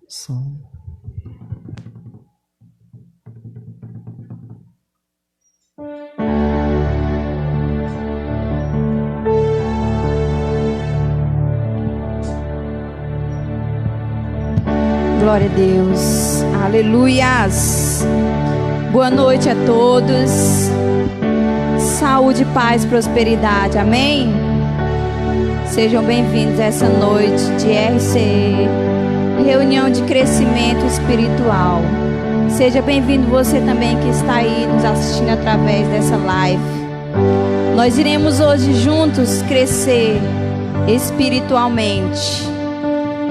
Som. Glória a Deus. Aleluias. Boa noite a todos. Saúde, paz, prosperidade. Amém? Sejam bem-vindos a essa noite de RCE, reunião de crescimento espiritual. Seja bem-vindo você também que está aí nos assistindo através dessa live. Nós iremos hoje juntos crescer espiritualmente.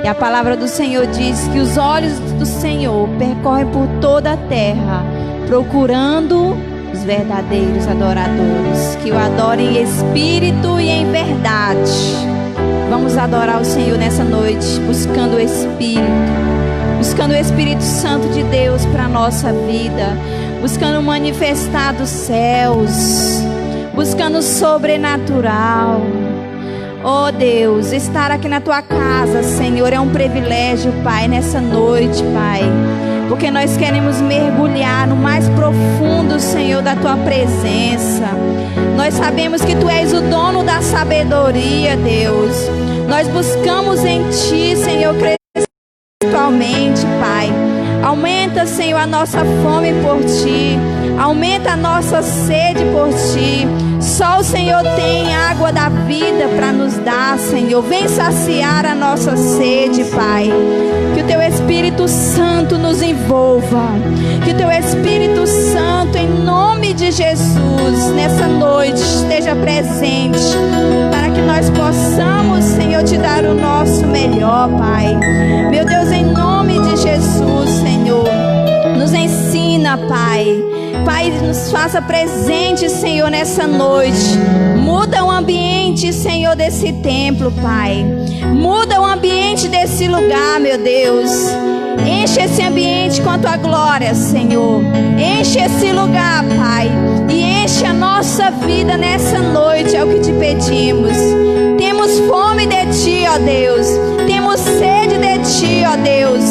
E a palavra do Senhor diz que os olhos do Senhor percorrem por toda a terra, procurando os verdadeiros adoradores, que o adorem em espírito e em verdade. Vamos adorar o Senhor nessa noite, buscando o Espírito Santo de Deus para a nossa vida, buscando manifestar dos céus, buscando o sobrenatural. Oh Deus, estar aqui na tua casa, Senhor, é um privilégio, Pai, nessa noite, Pai, porque nós queremos mergulhar no mais profundo, Senhor, da tua presença. Nós sabemos que tu és o dono da sabedoria, Deus. Nós buscamos em ti, Senhor, crescer espiritualmente, Pai. Aumenta, Senhor, a nossa fome por ti. Aumenta a nossa sede por ti. Só o Senhor tem água da vida para nos dar, Senhor. Vem saciar a nossa sede, Pai. Que o teu Espírito Santo nos envolva. Que o teu Espírito Santo, em nome de Jesus, nessa noite esteja presente, para que nós possamos, Senhor, te dar o nosso melhor, Pai. Meu Deus, em nome de Jesus, Senhor, nos ensina, Pai. Pai, nos faça presente, Senhor, nessa noite. Muda o ambiente, Senhor, desse templo, Pai. Muda o ambiente desse lugar, meu Deus. Enche esse ambiente com a tua glória, Senhor. Enche esse lugar, Pai. E enche a nossa vida nessa noite, é o que te pedimos. Temos fome de ti, ó Deus. Temos sede de ti, ó Deus.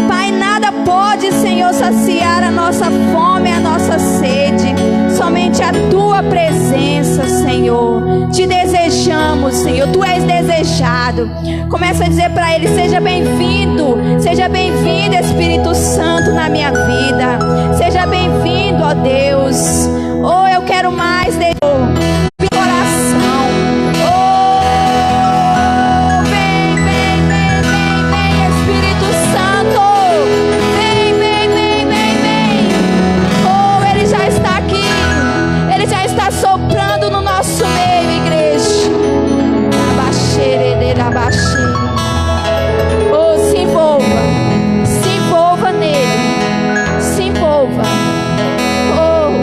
Pai, nada pode, Senhor, saciar a nossa fome, a nossa sede. Somente a tua presença, Senhor. Te desejamos, Senhor. Tu és desejado. Começa a dizer para Ele: seja bem-vindo. Seja bem-vindo, Espírito Santo, na minha vida. Seja bem-vindo, ó Deus. Oh, eu quero mais de se envolva nele, se envolva. Oh,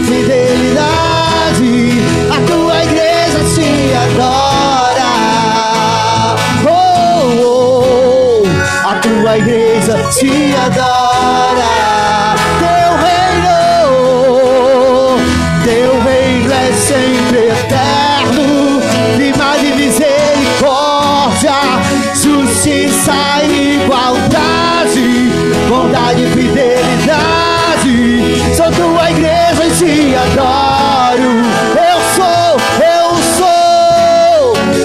fidelidade, a tua igreja te adora. Oh, oh, a tua igreja te adora. Teu reino é sempre eterno, clima de misericórdia, justiça e igualdade, bondade e fidelidade. Sou tua igreja e te adoro.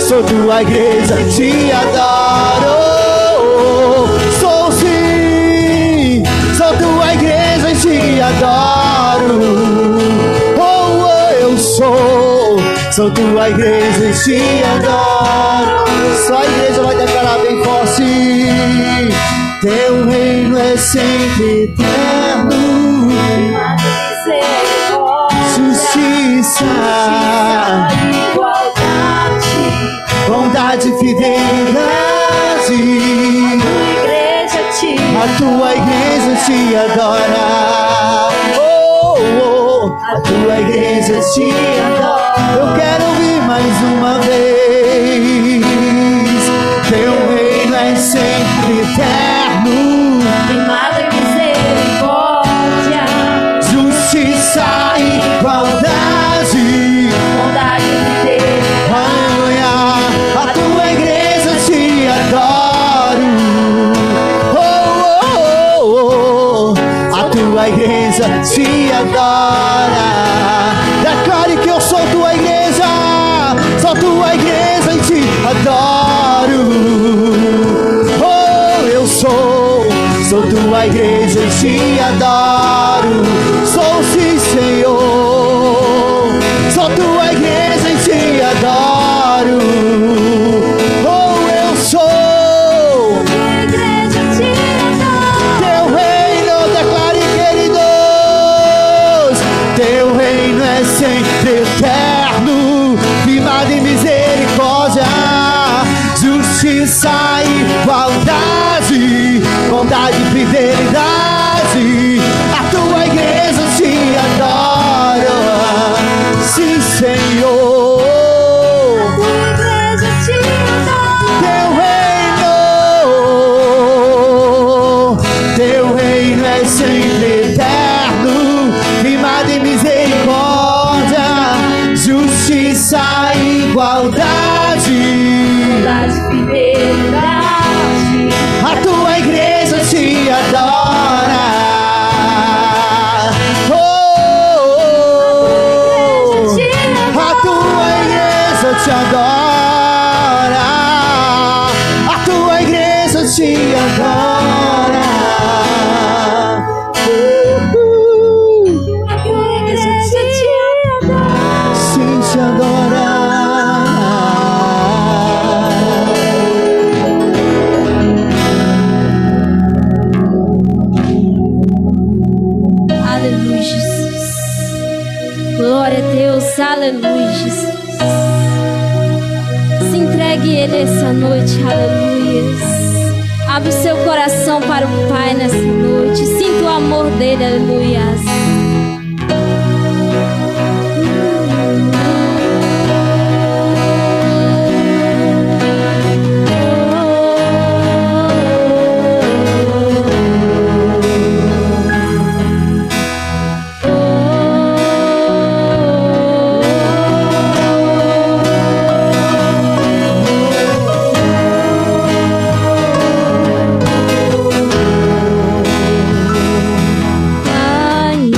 Sou tua igreja e te adoro. Sou sim, sou tua igreja e te adoro. Sou tua igreja e te adoro. Só a igreja vai declarar bem forte. Teu reino é sempre eterno, justiça, igualdade, bondade e fidelidade. A tua igreja te adora. A tua igreja te adora. Eu quero ouvir mais uma vez. Teu reino é sempre eterno, Primado em misericórdia, justiça e igualdade, bondade e fidelidade. Aleluia. A tua igreja te adoro. A tua igreja te adora. Declare que eu sou tua igreja e te adoro. Oh, eu sou tua igreja e te adoro. Sou sim, Senhor, sou tua igreja e te adoro. Oh, eu sou Igreja te adora. teu reino, declare, queridos. Teu reino é sempre eterno, firmado em misericórdia, justiça e igualdade, bondade e fidelidade. A tua igreja te adora. Sim, Senhor. Igreja te adora. Teu reino é sempre eterno, firmado em misericórdia, justiça e igualdade, Bondade e fidelidade. a tua igreja te adora. Oh, a tua igreja te adora. A tua igreja te adora. Igreja te adora. Sim, te adora. Aleluia, Jesus. Glória a Deus, aleluia, Jesus. Se entregue a Ele essa noite, aleluia. Abre o seu coração para o Pai nessa noite. Sinta o amor dele, aleluia. Ai,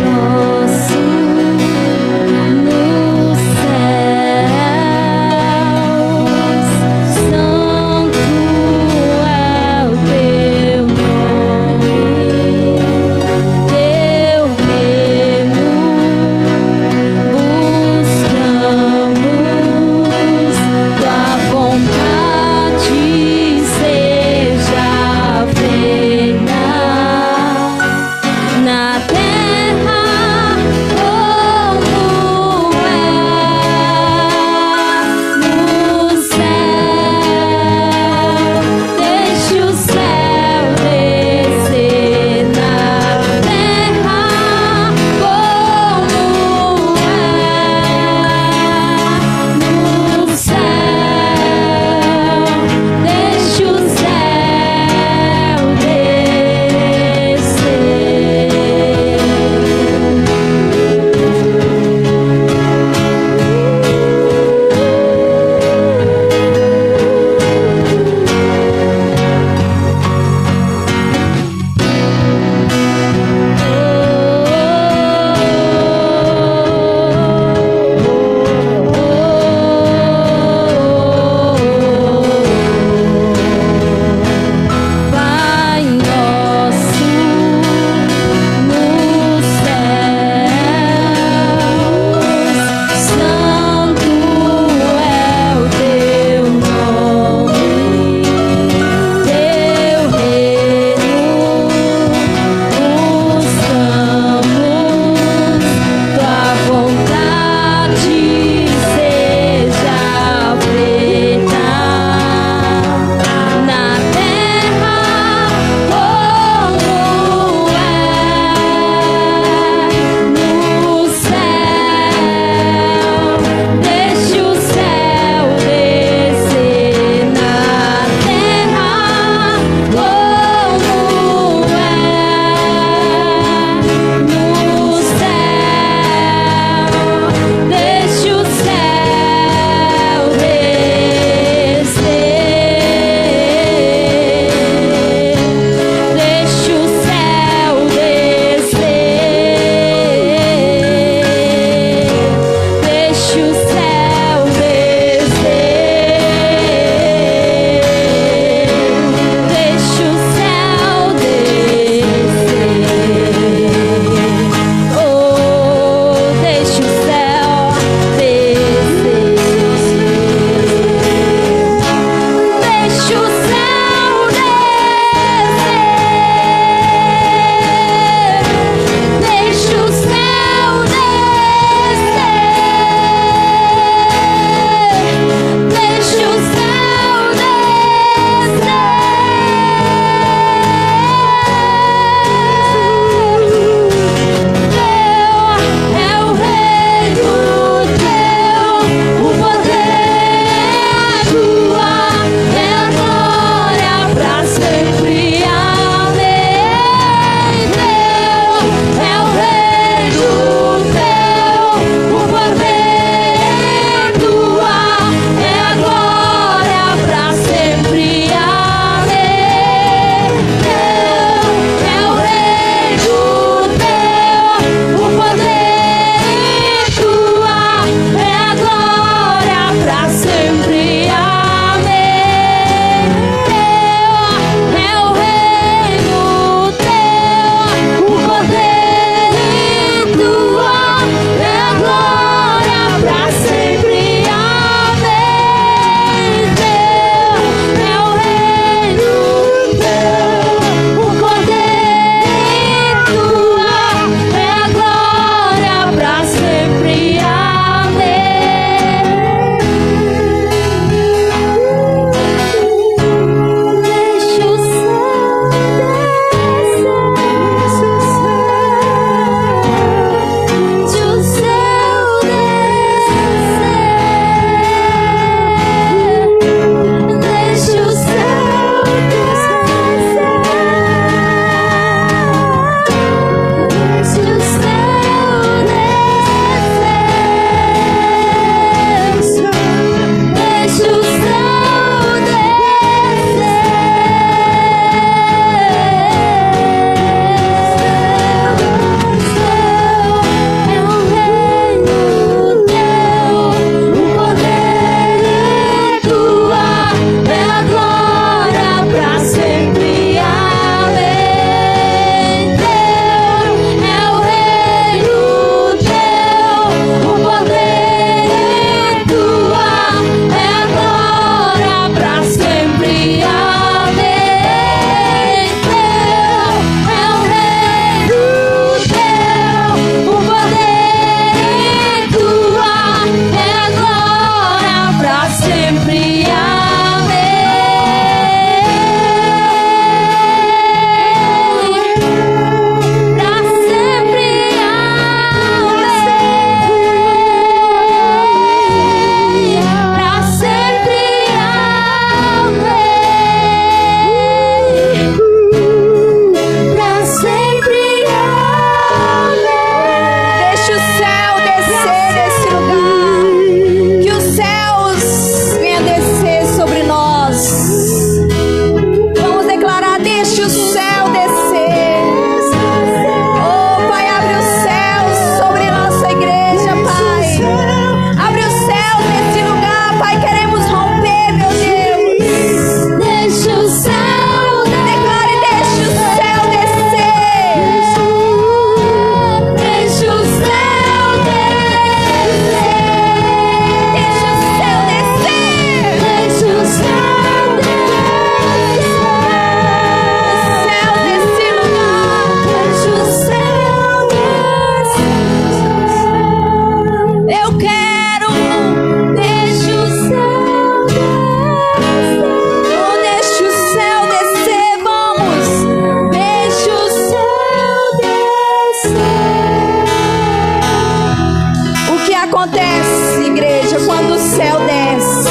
acontece, igreja, quando o céu desce?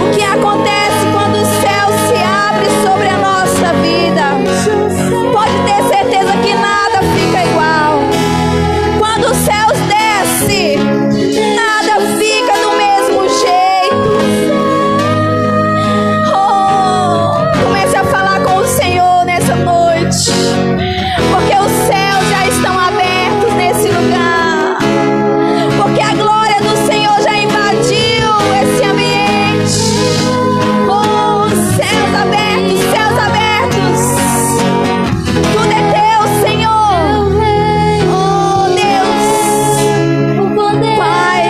O que acontece quando o céu se abre sobre a nossa vida? Pode ter certeza que nada fica igual. Quando os céus descem, nada fica do mesmo jeito. Oh, comece a falar com o Senhor nessa noite, porque os céus já estão abertos nesse lugar, porque a glória do Senhor já invadiu esse ambiente. Oh, céus abertos, céus abertos. Tudo é teu, Senhor. Oh, Deus, Pai,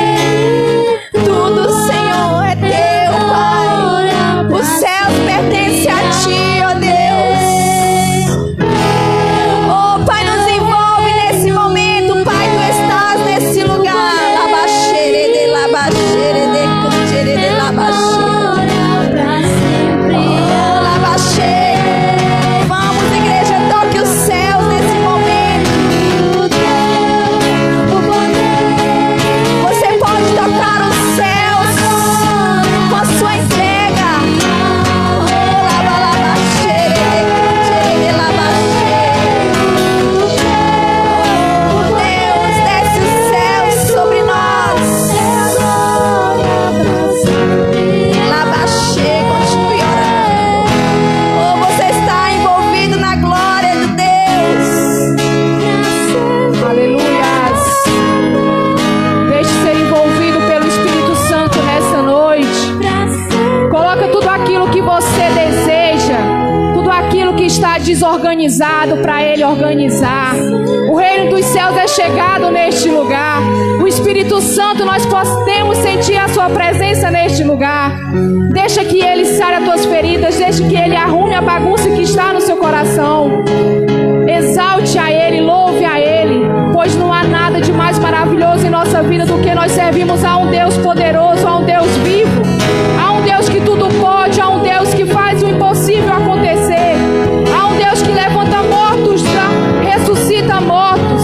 tudo, Senhor, é teu, Pai. Os céus pertencem a Ti, ó Deus. Oh, Pai, nos envolve nesse momento, Pai, Tu estás nesse lugar. Labaxerede, labaxerede, cuterede, labaxerede. Oh, labaxerede. Vamos, igreja, toque os céus nesse momento. Você pode tocar os céus com a sua entrega. Oh, labaxerede, cuterede, labaxerede. Oh, Deus, desce os céus sobre nós. Labaxê, continue orando. Oh, você está envolvido na glória de Deus. Aleluias. Deixe ser envolvido pelo Espírito Santo nessa noite. Coloca tudo aquilo que você deseja, tudo aquilo que está desorganizado para Ele organizar. O reino dos céus é chegado neste lugar. O Espírito Santo, nós podemos sentir a sua presença neste lugar. Deixa que Ele sare as tuas feridas, deixa que Ele arrume a bagunça que está no seu coração. Exalte a Ele, louve a Ele, pois não há nada de mais maravilhoso em nossa vida do que nós servimos a um Deus poderoso, a um Deus vivo, a um Deus que tudo pode, a um Deus que faz o impossível acontecer, a um Deus que levanta mortos, ressuscita mortos,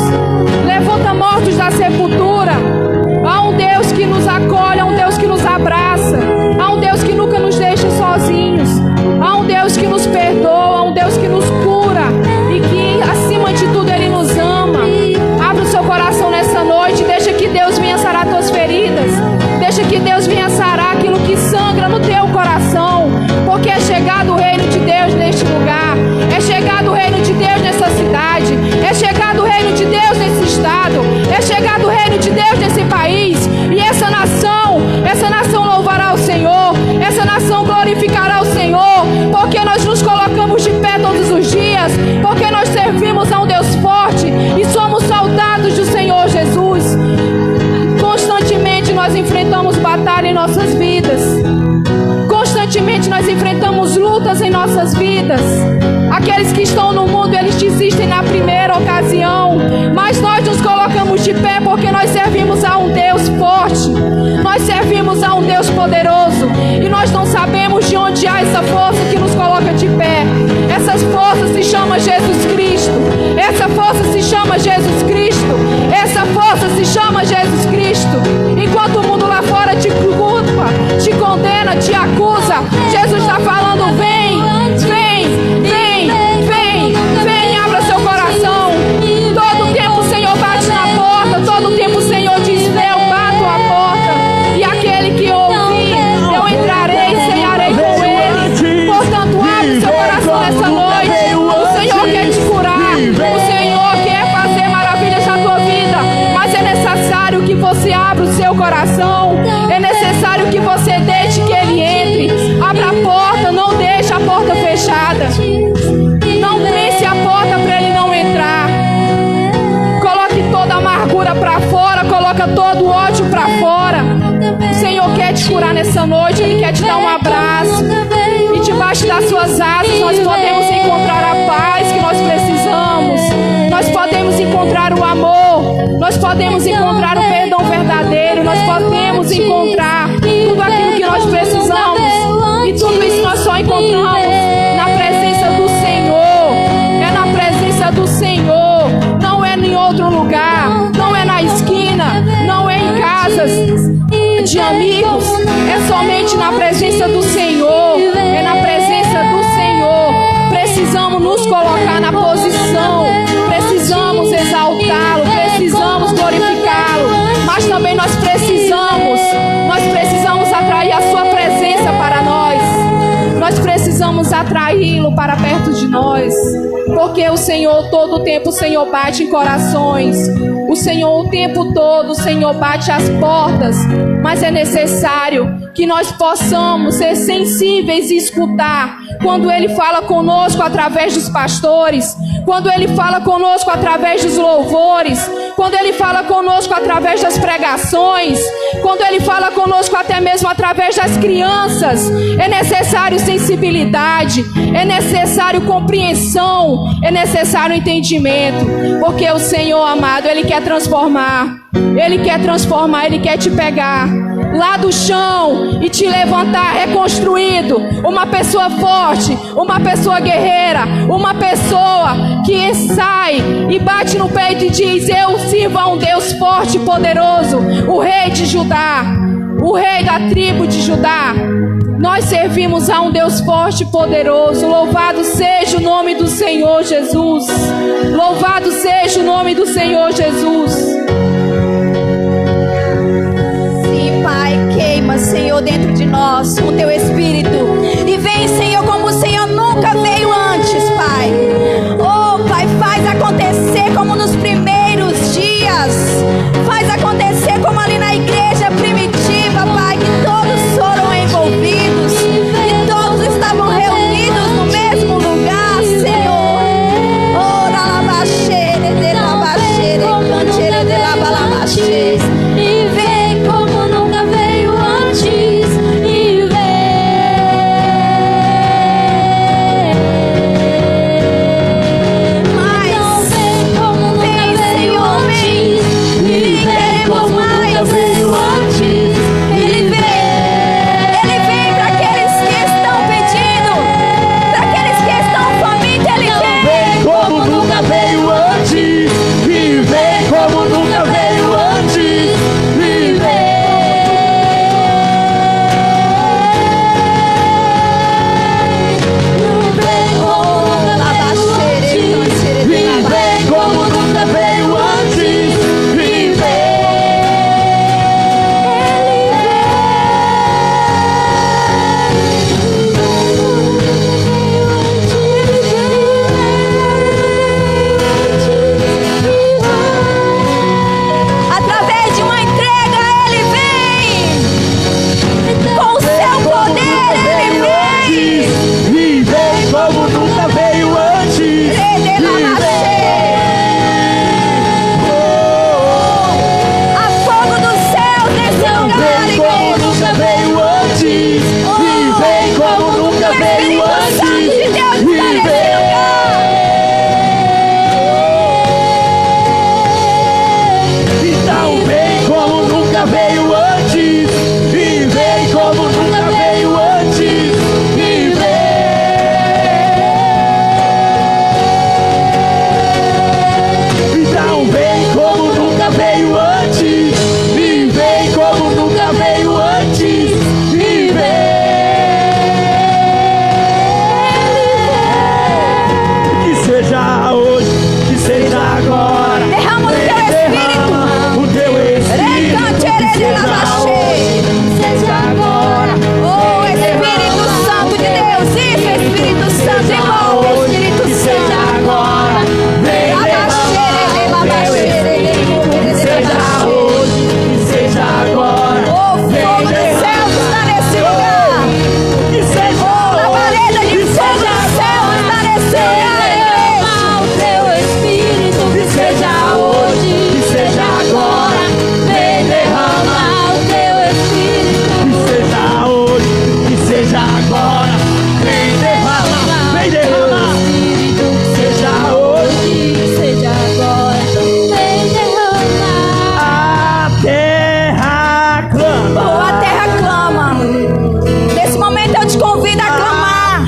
levanta mortos da sepultura, a um Deus que nos acolhe, a um Deus que nos abraça, a um Deus que nunca nos deixa sozinhos, a um Deus que nos perdoa, a um Deus que nos cura e que acima de tudo Ele nos ama. Abre o seu coração nessa noite, deixa que Deus venha sarar tuas feridas, deixa que Deus venha sarar aquilo que sangra no teu coração, porque é chegado o reino de Deus neste lugar, é chegado o reino de Deus nessa cidade, é chegado o reino de Deus nesse estado, é chegado o reino de Deus nesse país, e essa nação louvará o Senhor, essa nação glorificará o Senhor, porque nós nos colocamos de pé todos os dias, porque nós servimos a um Deus forte e somos soldados do Senhor Jesus. Constantemente nós enfrentamos batalha em nossas vidas, constantemente nós enfrentamos lutas em nossas vidas. Aqueles que estão no mundo, eles desistem na primeira ocasião, mas nós nos colocamos de pé porque nós servimos a um Deus forte, nós servimos a um Deus poderoso, e nós não sabemos de onde há essa força que nos coloca de pé. Essa força se chama Jesus Cristo, essa força se chama Jesus Cristo, essa força se chama Jesus Cristo. Enquanto o mundo lá fora te culpa, te condena, te acusa, Jesus está falando: vem, vem, vem, vem, vem, abra seu coração. Todo tempo o Senhor bate na porta, todo tempo o Senhor diz: eu bato a porta, e aquele que ouvir, eu entrarei e cearei com ele. Portanto, abre seu coração nessa noite. O Senhor quer te curar, o Senhor quer fazer maravilhas na tua vida, mas é necessário que você abra o seu coração, é necessário que você deixe que Ele entre. Abra a porta, não deixe a porta fechada, não pense a porta para Ele não entrar. Coloque toda a amargura para fora, coloca todo o ódio para fora. O Senhor quer te curar nessa noite, Ele quer te dar um abraço, e debaixo das suas asas nós podemos encontrar a paz que nós precisamos, nós podemos encontrar o amor, nós podemos encontrar o perdão verdadeiro, nós podemos encontrar tudo aquilo que nós precisamos, e tudo isso nós só encontramos na presença do Senhor. É na presença do Senhor, não é em outro lugar, não é na esquina, não é em casa. de amigos, é somente na presença do Senhor, é na presença do Senhor. Precisamos nos colocar na posição, precisamos exaltá-lo, precisamos glorificá-lo, mas também nós precisamos atrair a sua presença para nós precisamos atraí-lo para perto de nós, porque o Senhor todo o tempo, o Senhor bate em corações, o Senhor o tempo todo, o Senhor bate as portas, mas é necessário que nós possamos ser sensíveis e escutar quando Ele fala conosco através dos pastores, quando Ele fala conosco através dos louvores, quando Ele fala conosco através das pregações, quando Ele fala conosco até mesmo através das crianças. É necessário sensibilidade, é necessário compreensão, é necessário entendimento, porque o Senhor amado, Ele quer transformar, Ele quer te pegar lá do chão e te levantar reconstruído, uma pessoa forte, uma pessoa guerreira, uma pessoa que sai e bate no peito e diz: eu sirvo a um Deus forte e poderoso, o rei de Judá, o rei da tribo de Judá. Nós servimos a um Deus forte e poderoso. Louvado seja o nome do Senhor Jesus, louvado seja o nome do Senhor Jesus. Sim, Pai, queima, Senhor, dentro de nós com teu Espírito, e vem, Senhor, como o Senhor nunca veio antes, Pai. Oh, Pai, faz acontecer como nos primeiros dias, faz acontecer como ali na igreja primitiva, Pai, que todos foram envolvidos, que todos estavam reunidos no mesmo lugar, Senhor. Oh, lalabaxere, de labaxere, cantere de labalabaxere. E vem como nunca veio antes, e vem. Mais, Vem como nunca vem, veio Senhor, vem. antes, E queremos mais. Ele vem para aqueles que estão pedindo, para aqueles que estão famintos. Ele vem Como nunca veio antes, e vem como nunca veio antes, e vem. E vem como nunca veio antes, e vem. através de uma entrega. Ele vem com o seu poder. Ele vem. E vem como nunca veio antes, e A fogo dos céus nesse lugar. vem como nunca veio antes, e vem como nunca veio antes, de Deus está e nesse lugar. Então vem como nunca veio antes, e vem como nunca veio antes, e vem. Então vem como nunca veio antes, e vem como nunca veio antes, e vem. Que seja hoje, que seja agora. Derrama o teu Espírito. O teu Espírito, que seja hoje, que seja agora. Oh, Espírito Santo de Deus. Isso, Espírito Santo. Envolve o Espírito Que seja Santo. agora, vem que seja hoje, que seja agora. O fogo dos céus está nesse lugar. Que seja A hoje, parede de que fogo seja dos céus está nesse lugar, igreja. O teu Espírito, que seja hoje, que seja agora. vem derramar o teu Espírito. Que seja hoje, que seja agora. Vem derrama, vem derrama. Que seja hoje, Que seja agora, vem derramar. a terra clama. Oh, a terra clama. Nesse momento eu te convido a clamar.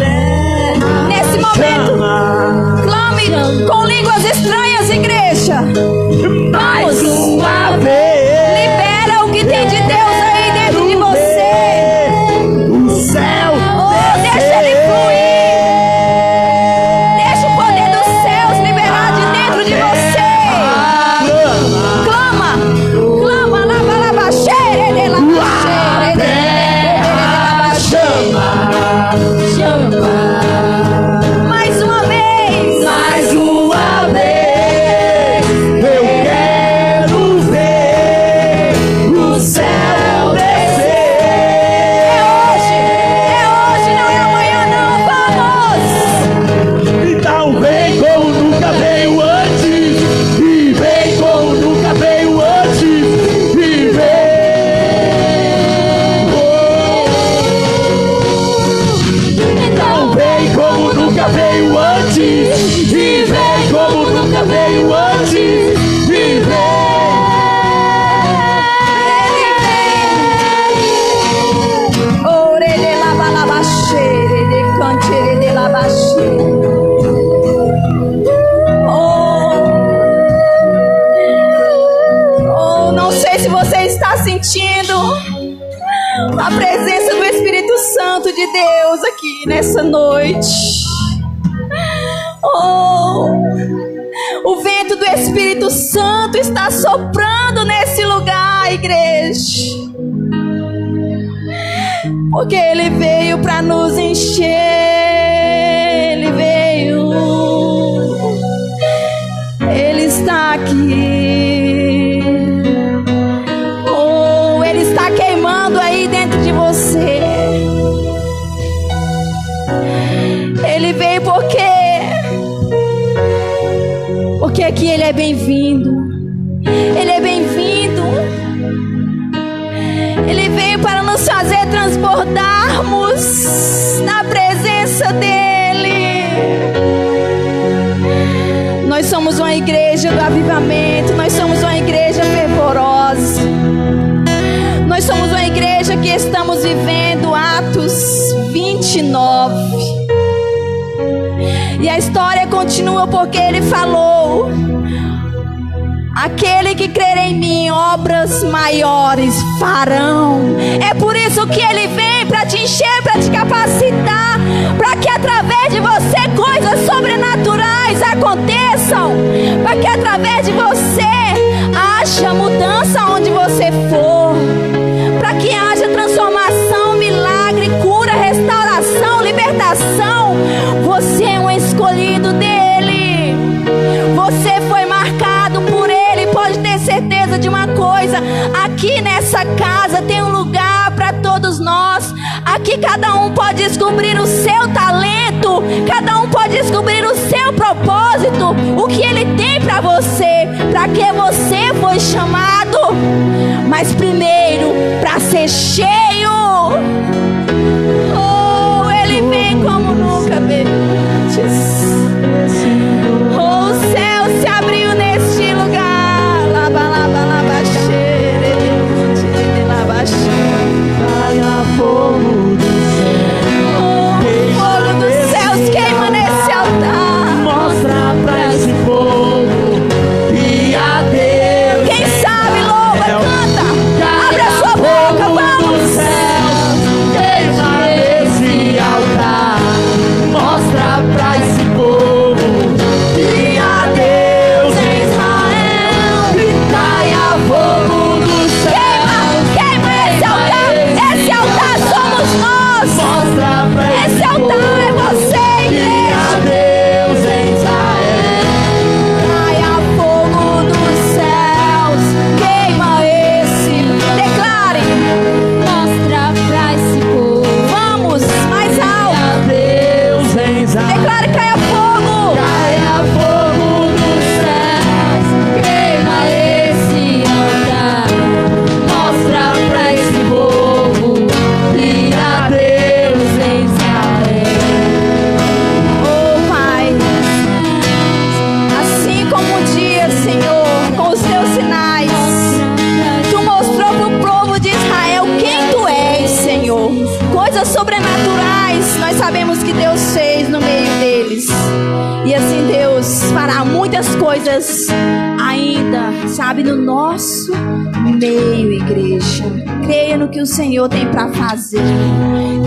Nesse momento, Chama clame com línguas estranhas, igreja. mais uma vez. Libera o que tem de Deus aí dentro A presença do Espírito Santo de Deus aqui nessa noite. Oh, o vento do Espírito Santo está soprando nesse lugar, igreja. Porque Ele veio para nos encher. Ele veio. Ele está aqui. Oh, Ele está queimando aí dentro de você. Ele veio porque aqui Ele é bem-vindo. Ele é bem-vindo. Ele veio para nos fazer transbordarmos na presença dEle. Nós somos uma igreja do avivamento. Nós somos uma igreja fervorosa. Nós somos uma igreja que estamos vivendo Atos 29. E a história continua porque Ele falou: aquele que crer em mim, obras maiores farão. É por isso que Ele vem, para te encher, para te capacitar, para que através de você coisas sobrenaturais aconteçam, para que através de você haja mudança onde você for, para que haja transformação, milagre, cura, restauração, libertação. Você é um escolhido dEle. Você foi marcado por Ele. Pode ter certeza de uma coisa: aqui nessa casa tem um lugar para todos nós. Aqui cada um pode descobrir o seu talento, cada um pode descobrir o seu propósito, o que Ele tem para você, para que você foi chamado. Mas primeiro, para ser cheio. Oh, Ele vem como nunca veio antes. Oh, o céu se abriu neste lugar. Laba, laba, laba, xere, laba, xere. Caia fogo do céu. Oh, o fogo dos céus queima nesse altar. Mostra pra esse povo que a Deus. Quem sabe, louva, canta. Abre a sua boca, vamos. Queima nesse altar. Mostra pra esse povo que a Deus em Israel. Que caia fogo do céu. Queima esse altar. Esse altar somos nós. Mostra pra Esse altar é você, que a igreja. Deus em Israel. Caia fogo dos céus. Queima esse. Declare. Mostra pra esse povo. Vamos, mais alto. Deus em Israel. Declare, caia fogo. Caia fogo Dos céus, queima esse altar. Mostra pra esse povo que há Deus em Israel. Oh, Pai, assim como um dia, Senhor, com os teus sinais, Tu mostrou para o povo de Israel quem Tu és, Senhor. Coisas sobrenaturais, nós sabemos que Deus fez no meio deles. E assim Deus fará muitas coisas ainda, sabe, no nosso meio, igreja. Creia no que o Senhor tem para fazer.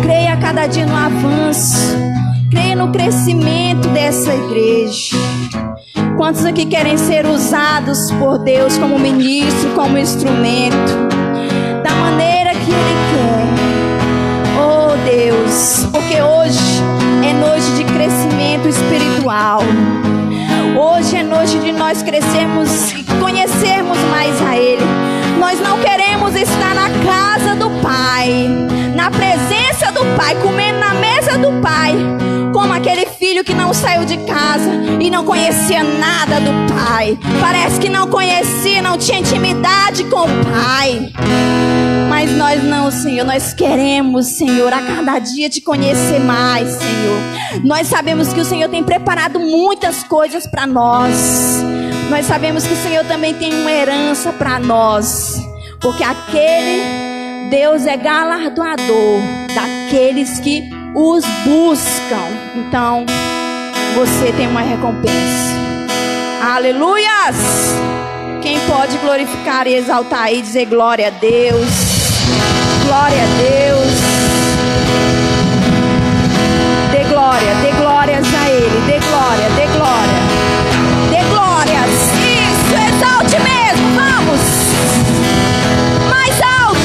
Creia a cada dia no avanço. Creia no crescimento dessa igreja. Quantos aqui querem ser usados por Deus como ministro, como instrumento, da maneira que Ele quer? Oh Deus, porque hoje é noite de crescimento espiritual. Hoje é noite de nós crescermos e conhecermos mais a Ele. Nós não queremos estar na casa do Pai, na presença do Pai, comendo na mesa do Pai, como aquele filho que não saiu de casa e não conhecia nada do Pai. Parece que não conhecia, não tinha intimidade com o Pai. Mas nós não, Senhor, nós queremos, Senhor, a cada dia te conhecer mais, Senhor. Nós sabemos que o Senhor tem preparado muitas coisas para nós. Nós sabemos que o Senhor também tem uma herança para nós, porque aquele Deus é galardoador daqueles que os buscam. Então, você tem uma recompensa. Aleluias! Quem pode glorificar e exaltar e dizer glória a Deus? Glória a Deus. Dê glórias a Ele. Dê glória, dê glória. Dê glórias. Isso, exalte mesmo. Vamos. Mais alto.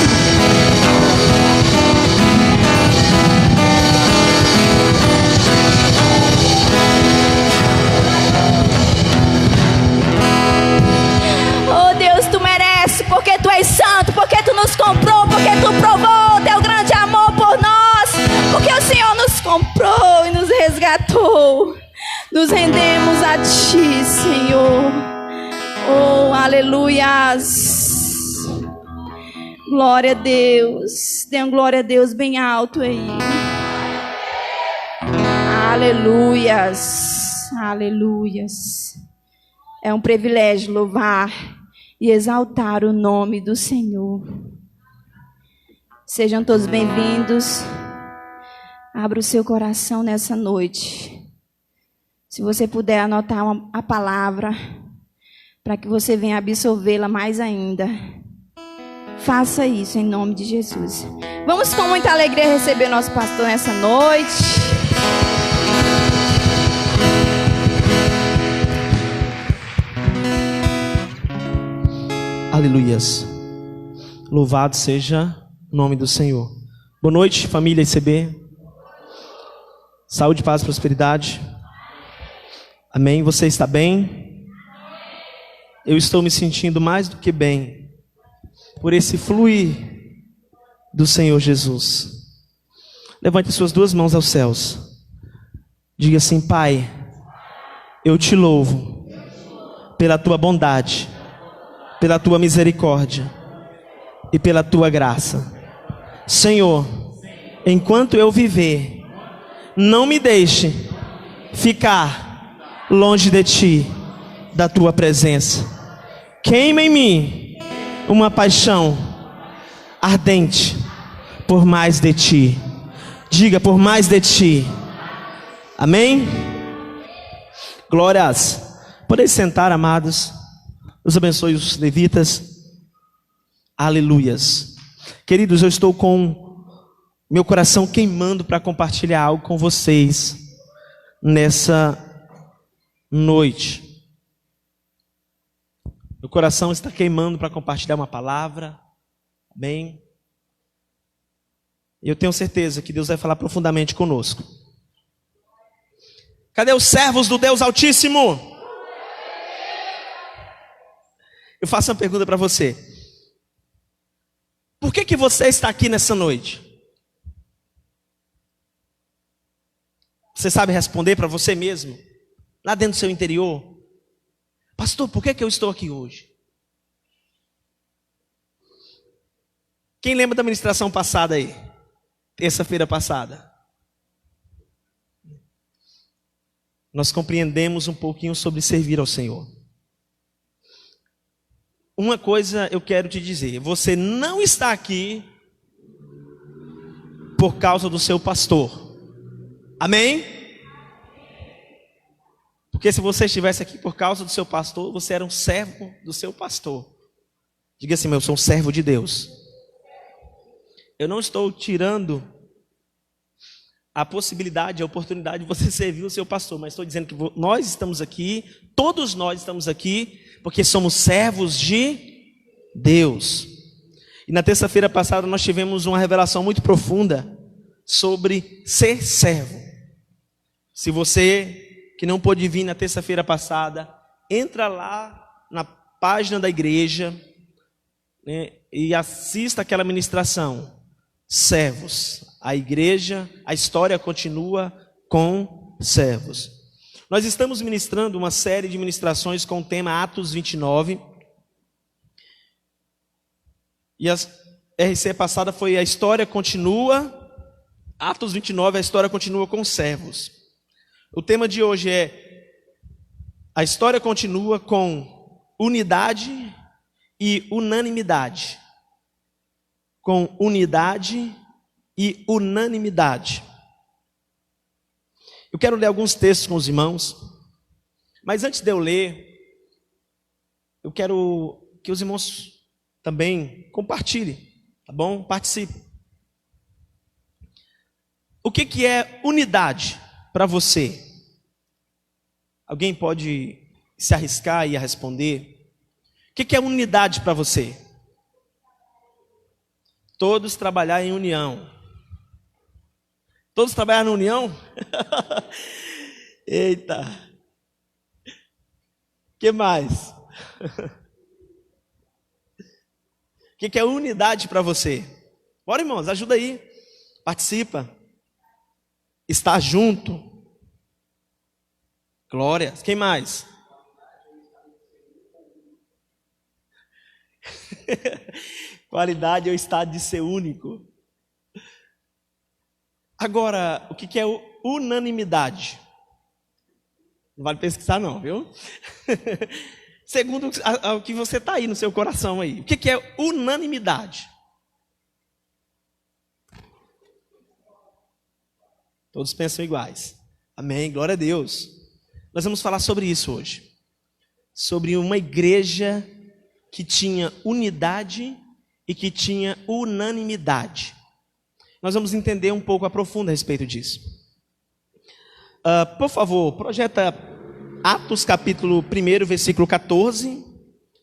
Oh Deus, tu mereces, porque tu és santo, porque tu nos comprou, porque tu provou o teu grande amor por nós, porque o Senhor nos comprou e nos resgatou. Nos rendemos a ti, Senhor. Oh, aleluias. Glória a Deus. Dê uma glória a Deus bem alto aí. Aleluias. Aleluias. É um privilégio louvar e exaltar o nome do Senhor. Sejam todos bem-vindos. Abra o seu coração nessa noite. Se você puder anotar a palavra, para que você venha absorvê-la mais ainda, faça isso em nome de Jesus. Vamos com muita alegria receber nosso pastor nessa noite. Aleluias. Louvado seja o nome do Senhor. Boa noite, família ICB. Saúde, paz e prosperidade. Amém. Você está bem? Eu estou me sentindo mais do que bem por esse fluir do Senhor Jesus. Levante suas duas mãos aos céus. Diga assim: Pai, eu te louvo pela tua bondade, pela tua misericórdia e pela tua graça. Senhor, enquanto eu viver, não me deixe ficar longe de ti, da tua presença. Queima em mim uma paixão ardente por mais de ti. Diga: por mais de ti. Amém? Glórias. Podem sentar, amados. Deus abençoe os levitas. Aleluias. Queridos, eu estou com meu coração queimando para compartilhar algo com vocês nessa noite. Meu coração está queimando para compartilhar uma palavra. Amém? E eu tenho certeza que Deus vai falar profundamente conosco. Cadê os servos do Deus Altíssimo? Eu faço uma pergunta para você. Por que você está aqui nessa noite? Você sabe responder para você mesmo? Lá dentro do seu interior? Pastor, por que eu estou aqui hoje? Quem lembra da ministração passada aí? Terça-feira passada. Nós compreendemos um pouquinho sobre servir ao Senhor. Uma coisa eu quero te dizer: você não está aqui por causa do seu pastor. Amém? Porque se você estivesse aqui por causa do seu pastor, você era um servo do seu pastor. Diga assim: eu sou um servo de Deus. Eu não estou tirando a possibilidade, a oportunidade de você servir o seu pastor, mas estou dizendo que nós estamos aqui, todos nós estamos aqui, porque somos servos de Deus. E na terça-feira passada nós tivemos uma revelação muito profunda sobre ser servo. Se você que não pôde vir na terça-feira passada, entra lá na página da igreja, né, e assista aquela ministração. Servos, a igreja, a história continua com servos. Nós estamos ministrando uma série de ministrações com o tema Atos 29. E a RC passada foi a história continua. Atos 29, a história continua com servos. O tema de hoje é: a história continua com unidade e unanimidade. Com unidade e unanimidade. Eu quero ler alguns textos com os irmãos, mas antes de eu ler, eu quero que os irmãos também compartilhem Tá bom? Participe. O que é unidade para você? Alguém pode se arriscar e a responder? O que é unidade para você? Todos trabalhar em união. Todos trabalhar na união? Eita. O que mais? O que é unidade para você? Bora, irmãos, ajuda aí. Participa. Estar junto. Glória. Quem mais? Qualidade é o estado de ser único. Agora, o que é unanimidade? Não vale pesquisar não, viu? Segundo o que você está aí no seu coração aí. O que é unanimidade? Todos pensam iguais. Amém, glória a Deus. Nós vamos falar sobre isso hoje. Sobre uma igreja que tinha unidade e que tinha unanimidade. Nós vamos entender um pouco a profunda a respeito disso. Por favor, projeta Atos capítulo 1, versículo 14.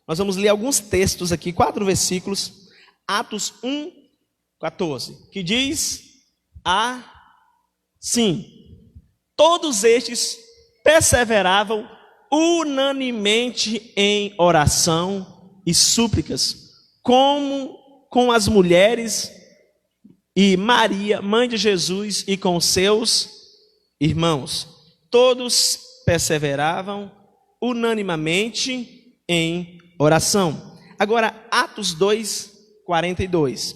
Nós vamos ler alguns textos aqui, 4 versículos. Atos 1, 14, que diz assim: todos estes perseveravam unanimemente em oração e súplicas, como com as mulheres e Maria, mãe de Jesus, e com seus irmãos. Todos perseveravam unanimemente em oração. Agora, Atos 2, 42.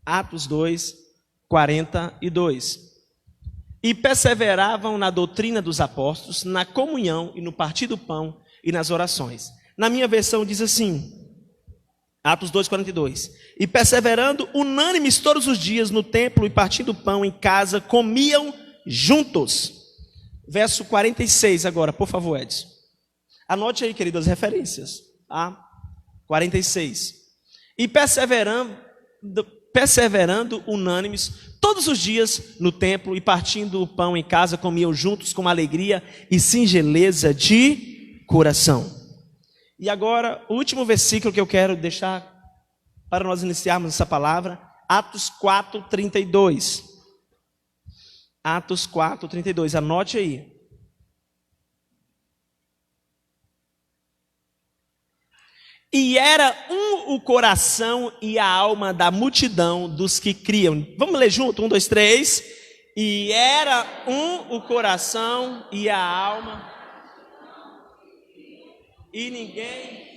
Atos 2, 42. E perseveravam na doutrina dos apóstolos, na comunhão e no partir do pão e nas orações. Na minha versão diz assim, Atos 2, 42. E perseverando unânimes todos os dias no templo e partindo pão em casa, comiam juntos. Verso 46 agora, por favor, Edson. Anote aí, queridas, referências. 46. E perseverando unânimes todos os dias no templo e partindo o pão em casa, comiam juntos com alegria e singeleza de coração. E agora, o último versículo que eu quero deixar para nós iniciarmos essa palavra, Atos 4, 32. Atos 4, 32, anote aí. E era o coração e a alma da multidão dos que criam. Vamos ler junto? 1, 2, 3. E era o coração e a alma. E ninguém.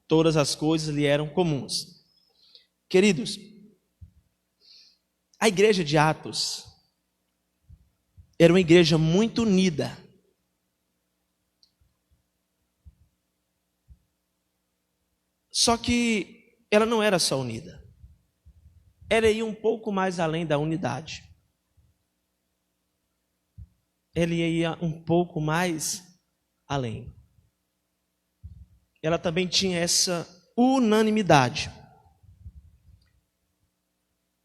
Todas as coisas lhe eram comuns. Queridos, a igreja de Atos era uma igreja muito unida. Só que ela não era só unida. Ela ia um pouco mais além da unidade. Ela ia um pouco mais além. Ela também tinha essa unanimidade.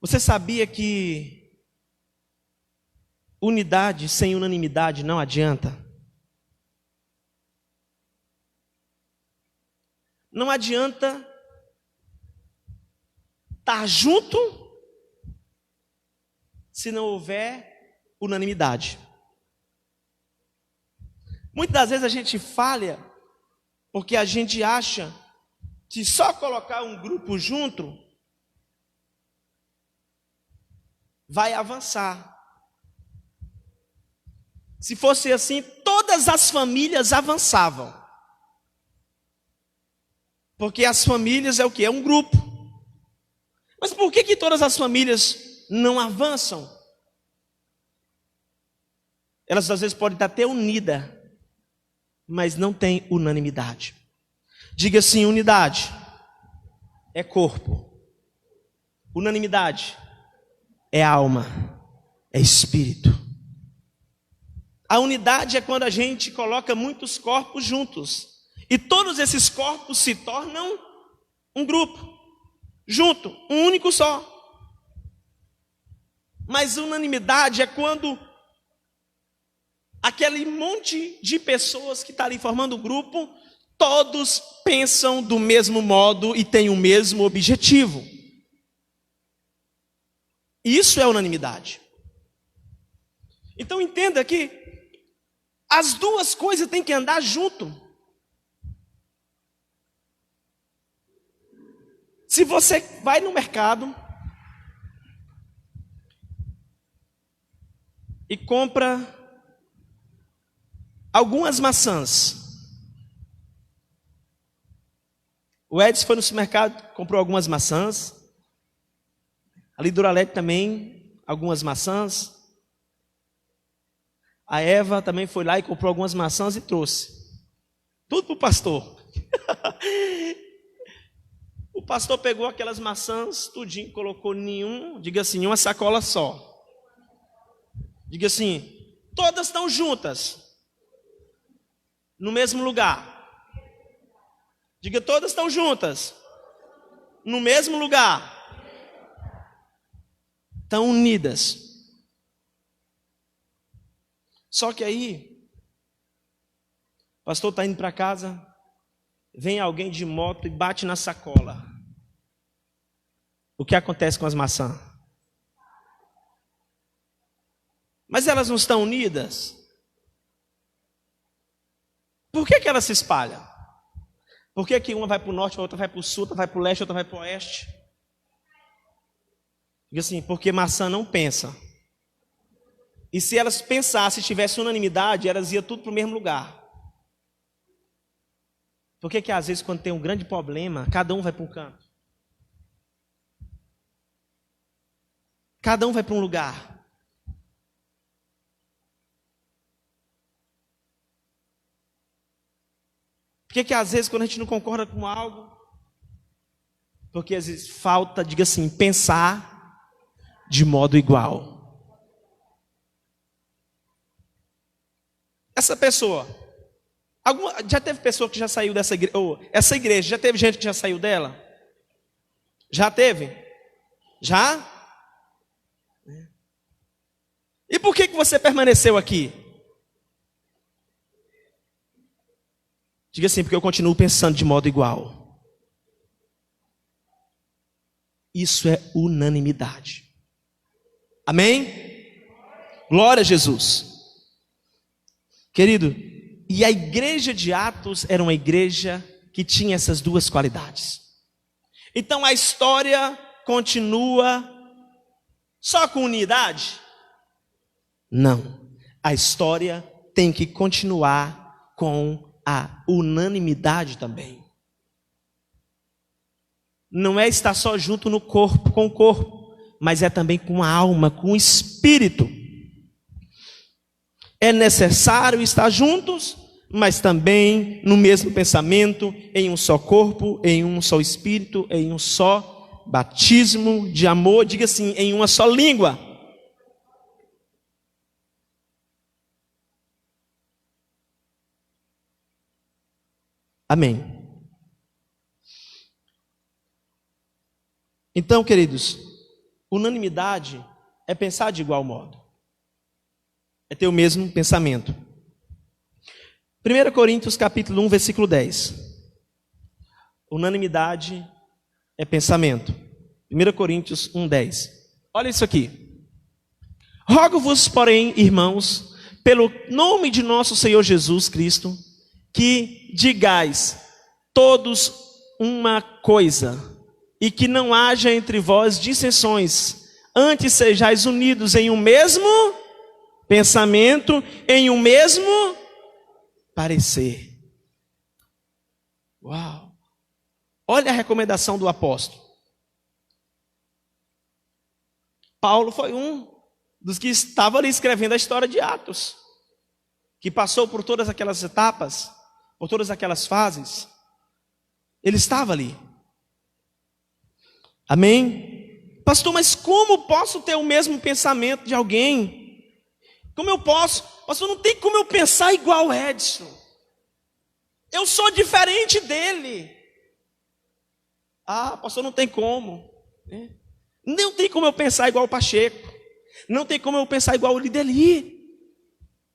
Você sabia que unidade sem unanimidade não adianta? Não adianta estar junto se não houver unanimidade. Muitas das vezes a gente falha porque a gente acha que só colocar um grupo junto vai avançar. Se fosse assim, todas as famílias avançavam. Porque as famílias é o quê? É um grupo. Mas por que todas as famílias não avançam? Elas às vezes podem estar até unidas, mas não tem unanimidade. Diga assim: unidade é corpo, unanimidade é alma, é espírito. A unidade é quando a gente coloca muitos corpos juntos. E todos esses corpos se tornam um grupo, junto, um único só. Mas unanimidade é quando aquele monte de pessoas que está ali formando o grupo, todos pensam do mesmo modo e têm o mesmo objetivo. Isso é unanimidade. Então entenda que as duas coisas têm que andar junto. Se você vai no mercado e compra algumas maçãs. O Edson foi no supermercado, comprou algumas maçãs. A Lidoralete também, algumas maçãs. A Eva também foi lá e comprou algumas maçãs e trouxe. Tudo para o pastor. O pastor pegou aquelas maçãs, tudinho, colocou diga assim, em uma sacola só. Diga assim, todas estão juntas. No mesmo lugar. Diga, todas estão juntas. No mesmo lugar. Estão unidas. Só que aí, o pastor está indo para casa, vem alguém de moto e bate na sacola. O que acontece com as maçãs? Mas elas não estão unidas? Por que elas se espalham? Por que uma vai para o norte, a outra vai para o sul, outra vai para o leste, outra vai para o oeste? Diga assim, porque maçã não pensa. E se elas pensassem, se tivesse unanimidade, elas iam tudo para o mesmo lugar. Por que às vezes quando tem um grande problema, cada um vai para um canto? Cada um vai para um lugar. Por que às vezes quando a gente não concorda com algo? Porque às vezes falta, diga assim, pensar de modo igual. Essa pessoa, já teve pessoa que já saiu dessa igreja, ou essa igreja, já teve gente que já saiu dela? Já teve? Já? E por que você permaneceu aqui? Diga assim, porque eu continuo pensando de modo igual. Isso é unanimidade. Amém? Glória a Jesus. Querido, e a igreja de Atos era uma igreja que tinha essas duas qualidades. Então a história continua só com unidade? Não. A história tem que continuar com a unanimidade também. Não é estar só junto no corpo, com o corpo, mas é também com a alma, com o espírito. É necessário estar juntos, mas também no mesmo pensamento, em um só corpo, em um só espírito, em um só batismo de amor, diga assim, em uma só língua. Amém. Então, queridos, unanimidade é pensar de igual modo. É ter o mesmo pensamento. 1 Coríntios capítulo 1, versículo 10. Unanimidade é pensamento. 1 Coríntios 1, 10. Olha isso aqui. Rogo-vos, porém, irmãos, pelo nome de nosso Senhor Jesus Cristo, que digais todos uma coisa, e que não haja entre vós dissensões, antes sejais unidos em um mesmo pensamento, em um mesmo parecer. Uau! Olha a recomendação do apóstolo. Paulo foi um dos que estava ali escrevendo a história de Atos, que passou por todas aquelas etapas, por todas aquelas fases. Ele estava ali. Amém? Pastor, mas como posso ter o mesmo pensamento de alguém Como eu posso? Pastor, não tem como eu pensar igual o Edson. Eu sou diferente dele. Ah, pastor, não tem como. Não tem como eu pensar igual o Pacheco. Não tem como eu pensar igual o Lideli.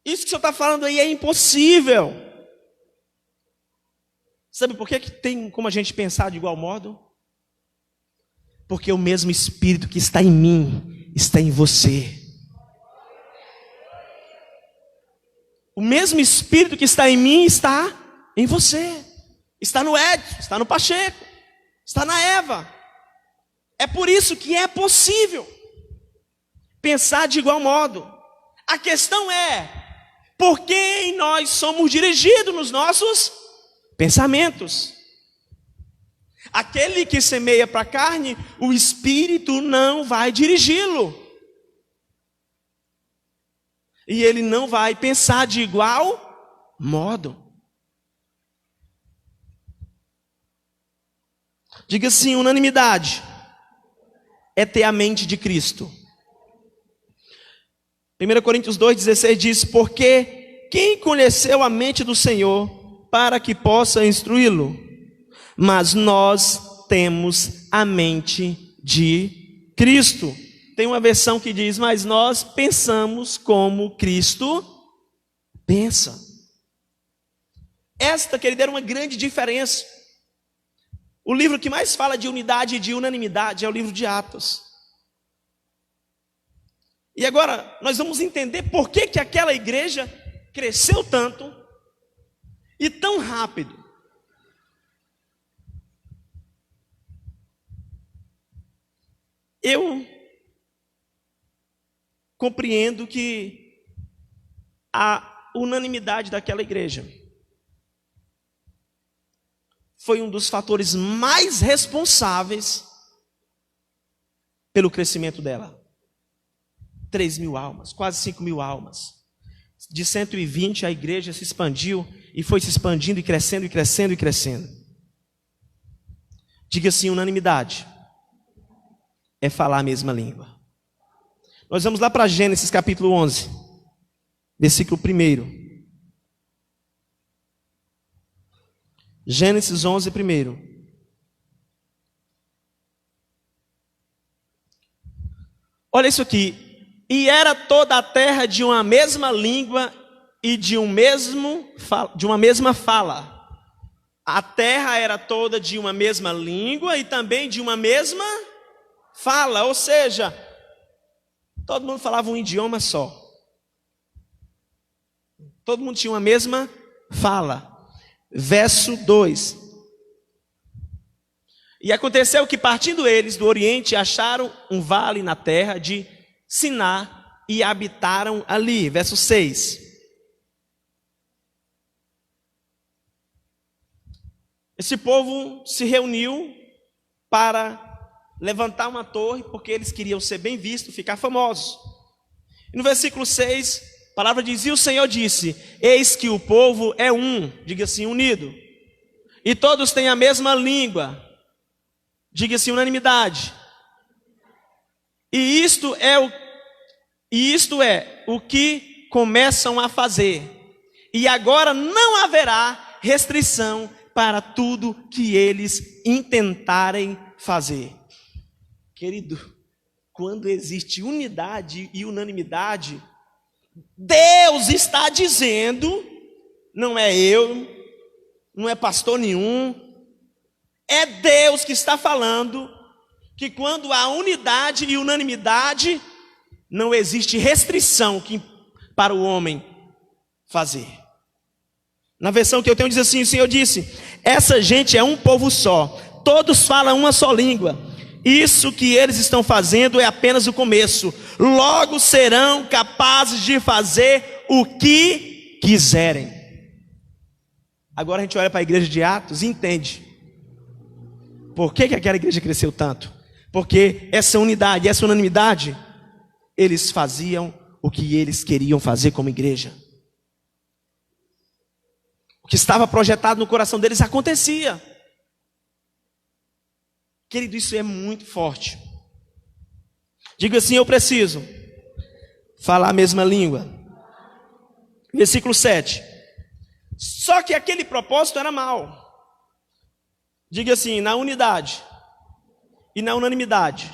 Isso que o senhor está falando aí é impossível. Sabe por que tem como a gente pensar de igual modo? Porque o mesmo Espírito que está em mim está em você. O mesmo Espírito que está em mim está em você. Está no Edson, está no Pacheco, está na Eva. É por isso que é possível pensar de igual modo. A questão é, por quem nós somos dirigidos nos nossos pensamentos? Aquele que semeia para a carne, o Espírito não vai dirigi-lo. E ele não vai pensar de igual modo. Diga assim, unanimidade é ter a mente de Cristo. 1 Coríntios 2,16 diz, porque quem conheceu a mente do Senhor para que possa instruí-lo? Mas nós temos a mente de Cristo. Tem uma versão que diz, mas nós pensamos como Cristo pensa. Esta, querida, era uma grande diferença. O livro que mais fala de unidade e de unanimidade é o livro de Atos. E agora, nós vamos entender por que aquela igreja cresceu tanto e tão rápido. Eu compreendo que a unanimidade daquela igreja foi um dos fatores mais responsáveis pelo crescimento dela. 3.000 almas, quase 5.000 almas. De 120 a igreja se expandiu e foi se expandindo e crescendo e crescendo e crescendo. Diga assim, unanimidade é falar a mesma língua. Nós vamos lá para Gênesis capítulo 11, versículo 1. Gênesis 11, 1. Olha isso aqui. E era toda a terra de uma mesma língua e de uma mesma fala. A terra era toda de uma mesma língua e também de uma mesma fala. Ou seja, todo mundo falava um idioma só. Todo mundo tinha uma mesma fala. Verso 2. E aconteceu que partindo eles do Oriente, acharam um vale na terra de Siná e habitaram ali. Verso 6. Esse povo se reuniu para levantar uma torre, porque eles queriam ser bem vistos, ficar famosos. E no versículo 6, a palavra diz, e o Senhor disse, eis que o povo é um, diga assim, unido, e todos têm a mesma língua, diga assim, unanimidade. E isto é o que começam a fazer. E agora não haverá restrição para tudo que eles intentarem fazer. Querido, quando existe unidade e unanimidade, Deus está dizendo, não é eu, não é pastor nenhum, é Deus que está falando que quando há unidade e unanimidade, não existe restrição para o homem fazer. Na versão que eu tenho diz assim, o Senhor disse, essa gente é um povo só, todos falam uma só língua, isso que eles estão fazendo é apenas o começo, logo serão capazes de fazer o que quiserem. Agora a gente olha para a igreja de Atos e entende por que aquela igreja cresceu tanto. Porque essa unidade, essa unanimidade, eles faziam o que eles queriam fazer como igreja. O que estava projetado no coração deles acontecia. Querido, isso é muito forte. Diga assim, eu preciso falar a mesma língua. Versículo 7. Só que aquele propósito era mau. Diga assim, na unidade e na unanimidade,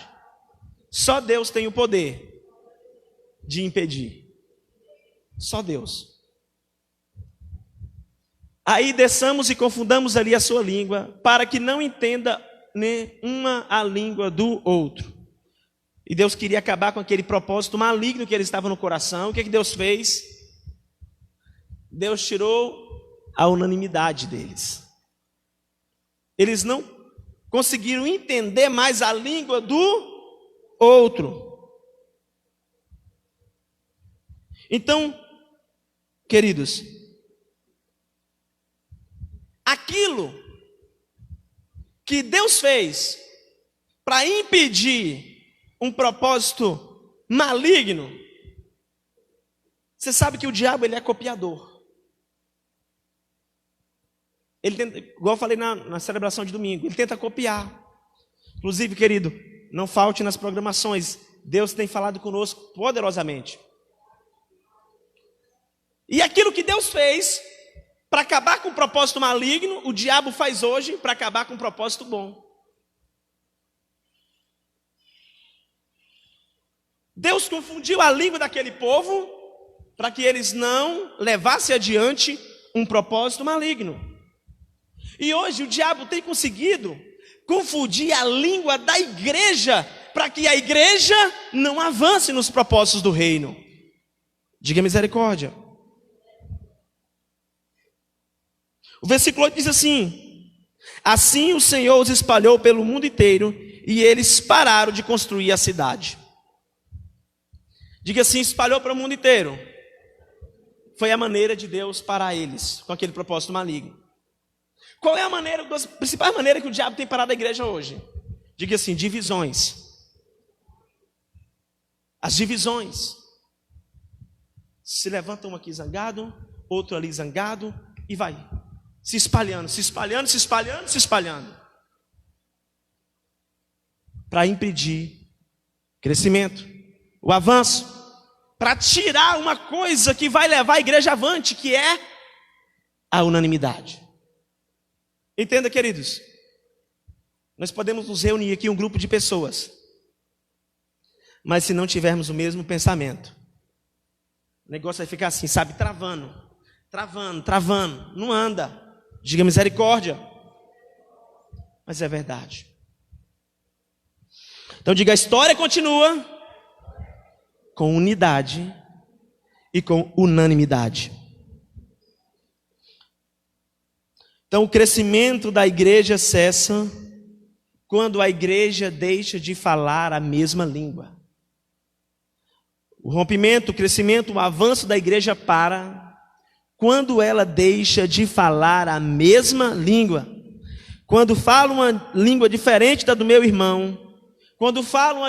só Deus tem o poder de impedir. Só Deus. Aí desçamos e confundamos ali a sua língua, para que não entenda nenhuma a língua do outro. E Deus queria acabar com aquele propósito maligno que ele estava no coração. O que Deus fez? Deus tirou a unanimidade deles. Eles não conseguiram entender mais a língua do outro. Então, queridos, aquilo que Deus fez para impedir um propósito maligno, você sabe que o diabo ele é copiador. Ele tenta, igual eu falei na celebração de domingo, ele tenta copiar. Inclusive, querido, não falte nas programações. Deus tem falado conosco poderosamente. E aquilo que Deus fez para acabar com o propósito maligno, o diabo faz hoje para acabar com o propósito bom. Deus confundiu a língua daquele povo para que eles não levassem adiante um propósito maligno. E hoje o diabo tem conseguido confundir a língua da igreja para que a igreja não avance nos propósitos do reino. Diga misericórdia. O versículo 8 diz assim: assim o Senhor os espalhou pelo mundo inteiro e eles pararam de construir a cidade. Diga assim, espalhou para o mundo inteiro. Foi a maneira de Deus parar eles com aquele propósito maligno. Qual é a maneira, a principal maneira que o diabo tem parado a igreja hoje? Diga assim, divisões. As divisões. Se levanta um aqui zangado, outro ali zangado, e vai se espalhando, se espalhando, se espalhando, se espalhando. Para impedir crescimento, o avanço, para tirar uma coisa que vai levar a igreja avante, que é a unanimidade. Entenda, queridos, nós podemos nos reunir aqui um grupo de pessoas, mas se não tivermos o mesmo pensamento, o negócio vai ficar assim, sabe, travando, não anda. Diga misericórdia. Mas é verdade. Então diga, a história continua com unidade e com unanimidade. Então o crescimento da igreja cessa quando a igreja deixa de falar a mesma língua. O rompimento, o crescimento, o avanço da igreja para quando ela deixa de falar a mesma língua. Quando falo uma língua diferente da do meu irmão, quando falo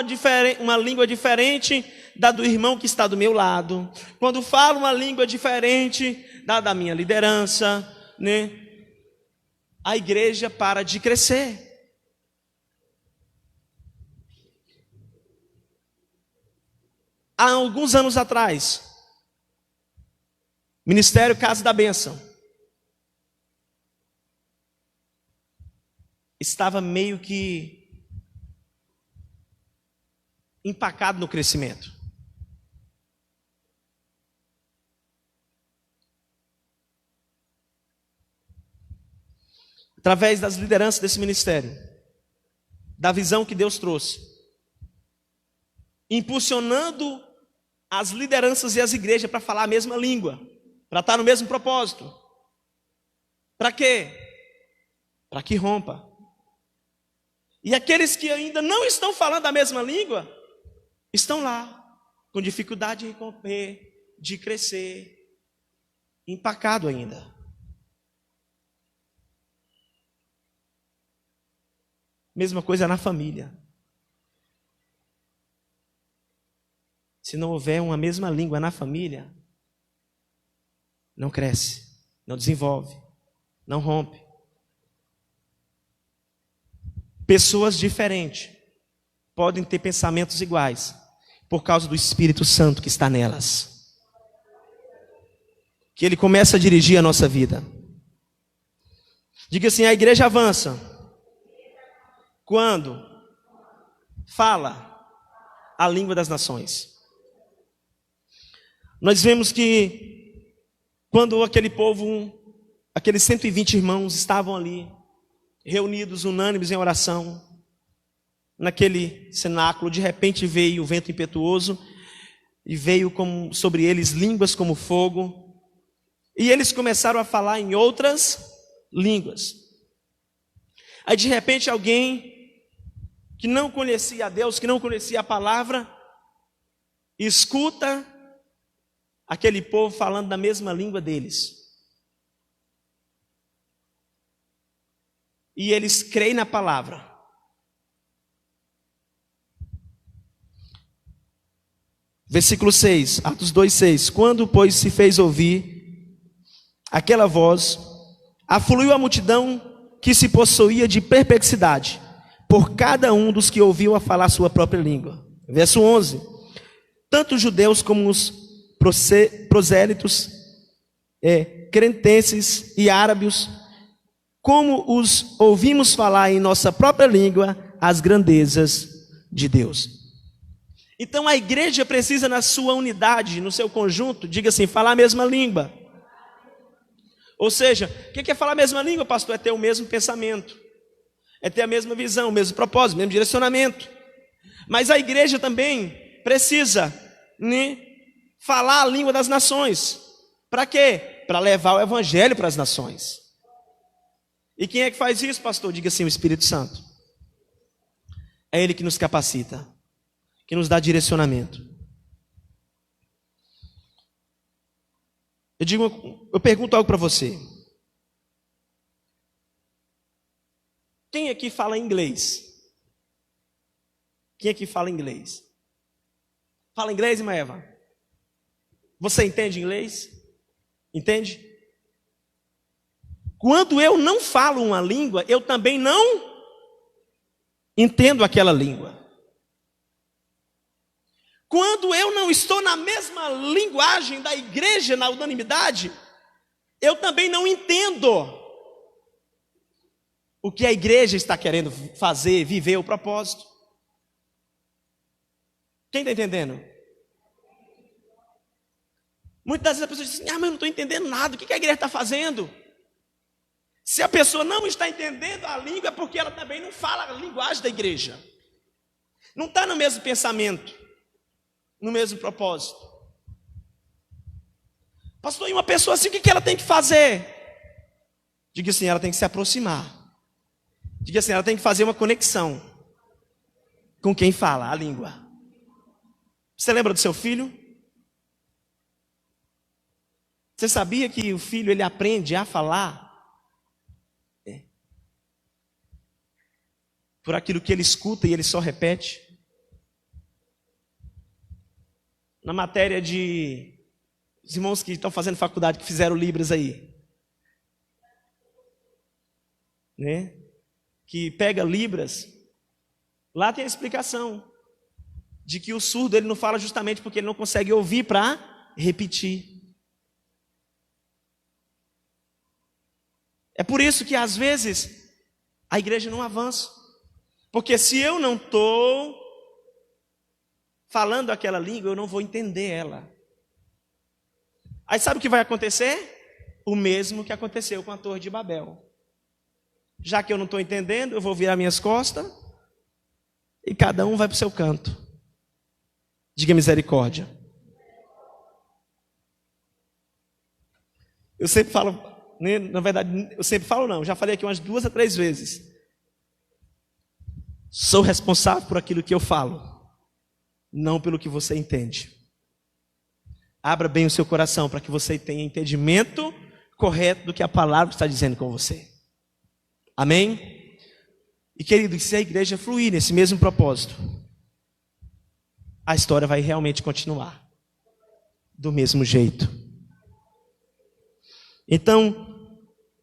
uma língua diferente da do irmão que está do meu lado, quando falo uma língua diferente da minha liderança, né? A igreja para de crescer. Há alguns anos atrás, Ministério Casa da Bênção estava meio que empacado no crescimento. Através das lideranças desse ministério, da visão que Deus trouxe, impulsionando as lideranças e as igrejas para falar a mesma língua, para estar no mesmo propósito. Para quê? Para que rompa. E aqueles que ainda não estão falando a mesma língua, estão lá, com dificuldade de romper, de crescer, empacado ainda. Mesma coisa na família. Se não houver uma mesma língua na família, não cresce, não desenvolve, não rompe. Pessoas diferentes podem ter pensamentos iguais por causa do Espírito Santo que está nelas. que Ele começa a dirigir a nossa vida. Diga assim: a igreja avança quando fala a língua das nações. Nós vemos que quando aquele povo, aqueles 120 irmãos estavam ali, reunidos, unânimes em oração, naquele cenáculo, de repente veio o vento impetuoso, e veio sobre eles línguas como fogo, e eles começaram a falar em outras línguas. Aí de repente alguém que não conhecia a Deus, que não conhecia a palavra, escuta aquele povo falando da mesma língua deles. E eles creem na palavra. Versículo 6, Atos 2:6. Quando, pois, se fez ouvir aquela voz, afluiu a multidão que se possuía de perplexidade por cada um dos que ouviam a falar sua própria língua. Verso 11. Tanto os judeus como os prosélitos, cretenses e árabes, como os ouvimos falar em nossa própria língua as grandezas de Deus. Então a igreja precisa, na sua unidade, no seu conjunto, diga assim, falar a mesma língua. Ou seja, o que é falar a mesma língua, pastor? É ter o mesmo pensamento, é ter a mesma visão, o mesmo propósito, o mesmo direcionamento. Mas a igreja também precisa, né, falar a língua das nações. Para quê? Para levar o evangelho para as nações. E quem é que faz isso, pastor? Diga assim, o Espírito Santo. É Ele que nos capacita, que nos dá direcionamento. Eu pergunto algo para você. Quem aqui fala inglês? Quem aqui fala inglês? Fala inglês, irmã Eva? Você entende inglês? Entende? Quando eu não falo uma língua, eu também não entendo aquela língua. Quando eu não estou na mesma linguagem da igreja, na unanimidade, eu também não entendo o que a igreja está querendo fazer, viver o propósito. Quem está entendendo? Muitas vezes a pessoa diz assim, mas eu não estou entendendo nada, o que a igreja está fazendo? Se a pessoa não está entendendo a língua, é porque ela também não fala a linguagem da igreja. Não está no mesmo pensamento, no mesmo propósito. Pastor, e uma pessoa assim, o que ela tem que fazer? Diga assim, ela tem que se aproximar. Diga assim, ela tem que fazer uma conexão com quem fala a língua. Você lembra do seu filho? Você sabia que o filho, ele aprende a falar por aquilo que ele escuta e ele só repete? Na matéria de os irmãos que estão fazendo faculdade, que fizeram Libras aí, né? Que pega Libras, lá tem a explicação de que o surdo ele não fala justamente porque ele não consegue ouvir para repetir. É por isso que às vezes a igreja não avança, porque se eu não estou falando aquela língua, eu não vou entender ela. Aí sabe o que vai acontecer? O mesmo que aconteceu com a Torre de Babel. Já que eu não estou entendendo, eu vou virar minhas costas e cada um vai para o seu canto. Diga misericórdia. Eu sempre falo, né, na verdade, eu sempre falo não, já falei aqui umas 2 a 3 vezes. Sou responsável por aquilo que eu falo, não pelo que você entende. Abra bem o seu coração para que você tenha entendimento correto do que a palavra está dizendo com você. Amém? E querido, se a igreja fluir nesse mesmo propósito, a história vai realmente continuar do mesmo jeito. Então,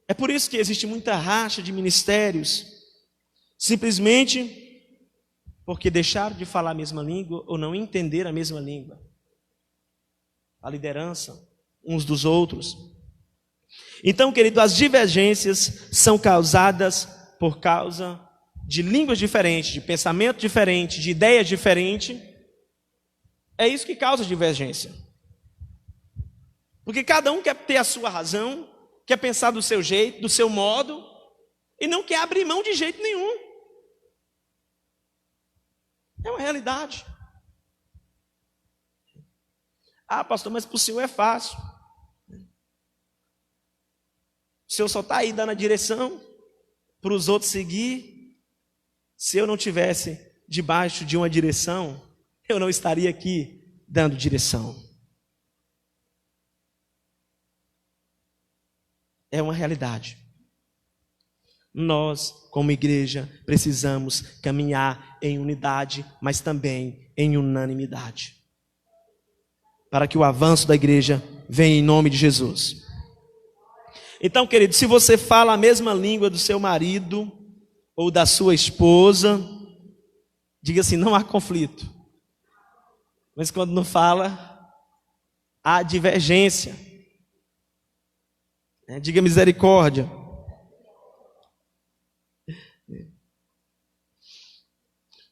é por isso que existe muita racha de ministérios, simplesmente porque deixaram de falar a mesma língua ou não entender a mesma língua. A liderança uns dos outros. Então, querido, as divergências são causadas por causa de línguas diferentes, de pensamento diferente, de ideias diferentes. É isso que causa divergência. Porque cada um quer ter a sua razão, quer pensar do seu jeito, do seu modo, e não quer abrir mão de jeito nenhum. É uma realidade. Ah, pastor, mas para o senhor é fácil. O senhor só está aí dando a direção para os outros seguir. Se eu não tivesse debaixo de uma direção, eu não estaria aqui dando direção. É uma realidade. Nós, como igreja, precisamos caminhar em unidade, mas também em unanimidade, para que o avanço da igreja venha em nome de Jesus. Então, querido, se você fala a mesma língua do seu marido ou da sua esposa, diga assim, não há conflito. Mas quando não fala, há divergência. Diga misericórdia.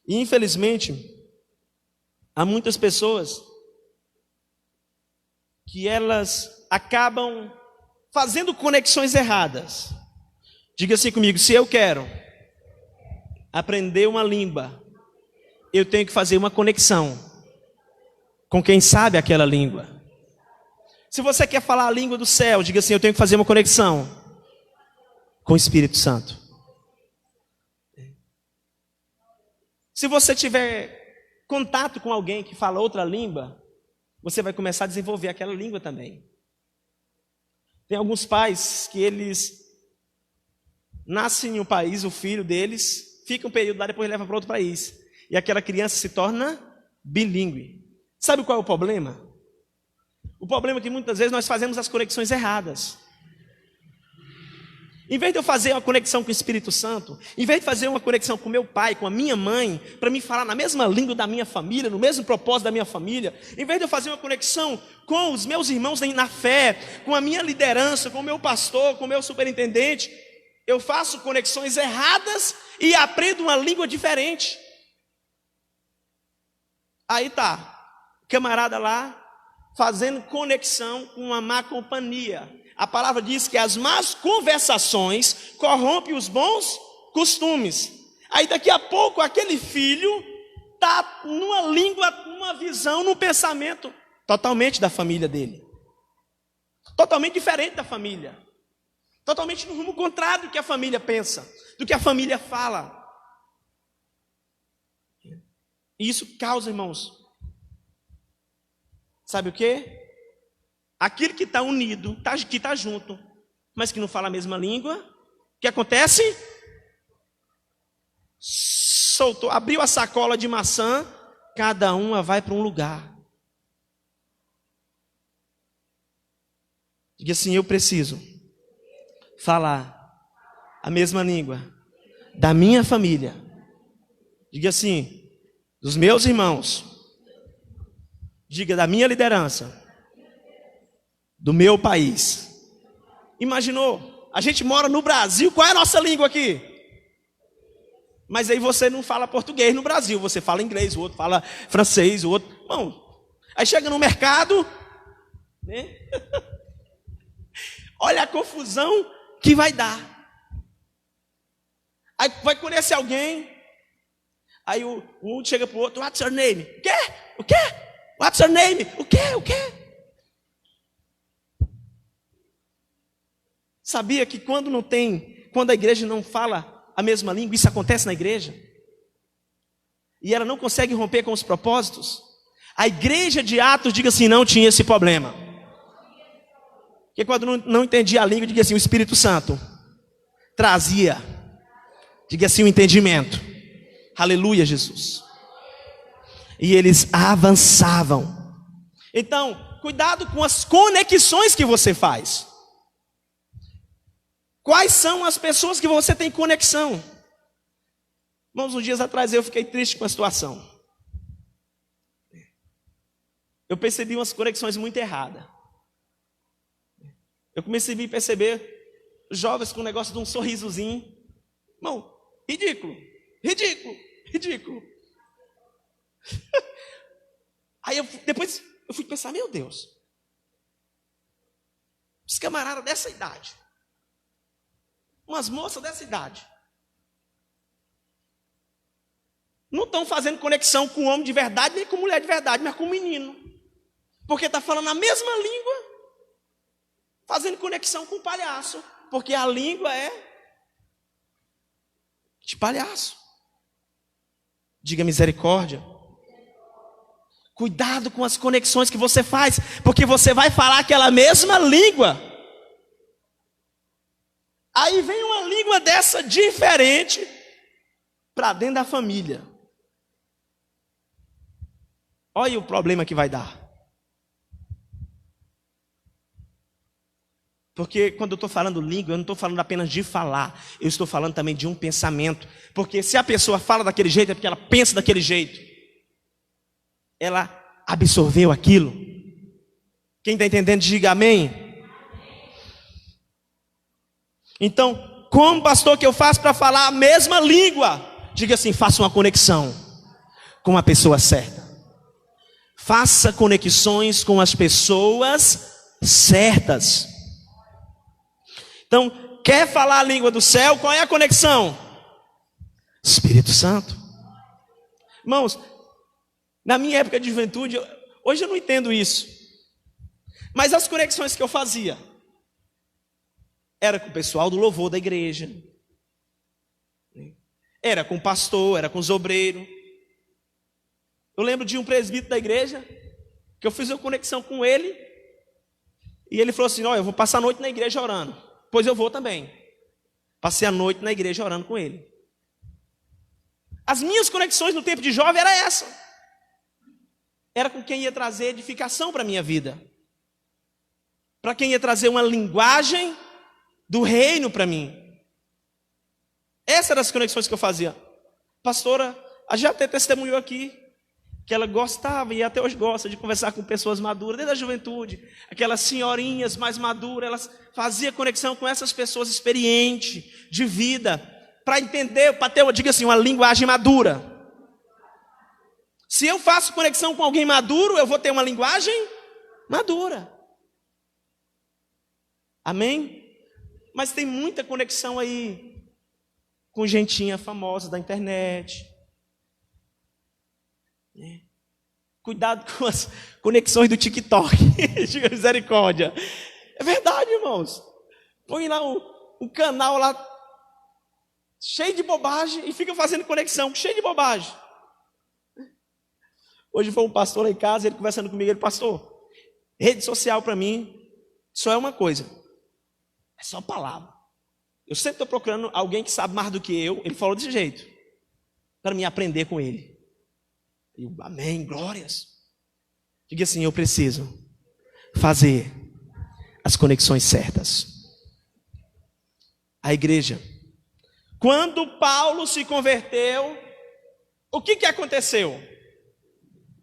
E infelizmente, há muitas pessoas que elas acabam fazendo conexões erradas. Diga assim comigo, se eu quero aprender uma língua, eu tenho que fazer uma conexão com quem sabe aquela língua. Se você quer falar a língua do céu, diga assim, eu tenho que fazer uma conexão com o Espírito Santo. Se você tiver contato com alguém que fala outra língua, você vai começar a desenvolver aquela língua também. Tem alguns pais que eles nascem em um país, o filho deles fica um período lá, depois leva para outro país. E aquela criança se torna bilíngue. Sabe qual é o problema? O problema é que muitas vezes nós fazemos as conexões erradas. Em vez de eu fazer uma conexão com o Espírito Santo, em vez de fazer uma conexão com meu pai, com a minha mãe, para me falar na mesma língua da minha família, no mesmo propósito da minha família, em vez de eu fazer uma conexão com os meus irmãos na fé, com a minha liderança, com o meu pastor, com o meu superintendente, eu faço conexões erradas e aprendo uma língua diferente. Aí tá, camarada lá, fazendo conexão com uma má companhia. A palavra diz que as más conversações corrompem os bons costumes. Aí daqui a pouco aquele filho está numa língua, numa visão, num pensamento totalmente da família dele. Totalmente diferente da família. Totalmente no rumo contrário do que a família pensa, do que a família fala. E isso causa, irmãos, sabe o quê? Aquele que está unido, que está junto, mas que não fala a mesma língua, o que acontece? Soltou, abriu a sacola de maçã, cada uma vai para um lugar. Diga assim, eu preciso falar a mesma língua da minha família. Diga assim, dos meus irmãos. Diga da minha liderança. Do meu país. Imaginou? A gente mora no Brasil, qual é a nossa língua aqui? Mas aí você não fala português no Brasil, você fala inglês, o outro fala francês, o outro... Bom, aí chega no mercado, né? Olha a confusão que vai dar. Aí vai conhecer alguém, aí um chega para o outro, what's your name? O quê? O quê? What's your name? O quê? O quê? Sabia que quando a igreja não fala a mesma língua, isso acontece na igreja? E ela não consegue romper com os propósitos? A igreja de Atos, diga assim, não tinha esse problema. Porque quando não entendia a língua, diga assim, o Espírito Santo trazia, diga assim, o entendimento. Aleluia, Jesus. E eles avançavam. Então, cuidado com as conexões que você faz. Quais são as pessoas que você tem conexão? Irmãos, uns dias atrás eu fiquei triste com a situação. Eu percebi umas conexões muito erradas. Eu comecei a perceber jovens com um negócio de um sorrisozinho. Irmão, ridículo, ridículo, ridículo. Aí depois eu fui pensar, meu Deus, os camaradas dessa idade, umas moças dessa idade, não estão fazendo conexão com homem de verdade, nem com mulher de verdade, mas com menino. Porque está falando a mesma língua, fazendo conexão com o palhaço. Porque a língua é de palhaço. Diga misericórdia. Cuidado com as conexões que você faz, porque você vai falar aquela mesma língua. Aí vem uma língua dessa diferente para dentro da família. Olha o problema que vai dar. Porque quando eu estou falando língua, eu não estou falando apenas de falar, eu estou falando também de um pensamento. Porque se a pessoa fala daquele jeito, é porque ela pensa daquele jeito. Ela absorveu aquilo. Quem está entendendo, diga amém. Então, como pastor que eu faço para falar a mesma língua? Diga assim, faça uma conexão com a pessoa certa. Faça conexões com as pessoas certas. Então, quer falar a língua do céu? Qual é a conexão? Espírito Santo. Irmãos, na minha época de juventude, hoje eu não entendo isso. Mas as conexões que eu fazia era com o pessoal do louvor da igreja. Era com o pastor, era com os obreiros. Eu lembro de um presbítero da igreja, que eu fiz uma conexão com ele, e ele falou assim, eu vou passar a noite na igreja orando. Pois eu vou também. Passei a noite na igreja orando com ele. As minhas conexões no tempo de jovem era essa. Era com quem ia trazer edificação para a minha vida. Para quem ia trazer uma linguagem do reino para mim. Essas eram as conexões que eu fazia. Pastora, a já até testemunhou aqui, que ela gostava e até hoje gosta de conversar com pessoas maduras, desde a juventude, aquelas senhorinhas mais maduras, elas faziam conexão com essas pessoas experientes, de vida, para entender, para ter, diga assim, uma linguagem madura. Se eu faço conexão com alguém maduro, eu vou ter uma linguagem madura. Amém? Mas tem muita conexão aí com gentinha famosa da internet. Cuidado com as conexões do TikTok. Diga misericórdia. É verdade, irmãos. Põe lá um canal lá cheio de bobagem e fica fazendo conexão, cheio de bobagem. Hoje foi um pastor lá em casa, ele conversando comigo, ele, pastor, rede social para mim só é uma coisa, é só palavra. Eu sempre estou procurando alguém que sabe mais do que eu, ele falou desse jeito, para mim aprender com ele. Eu, amém, glórias. Diga assim, eu preciso fazer as conexões certas. A igreja. Quando Paulo se converteu, o que aconteceu?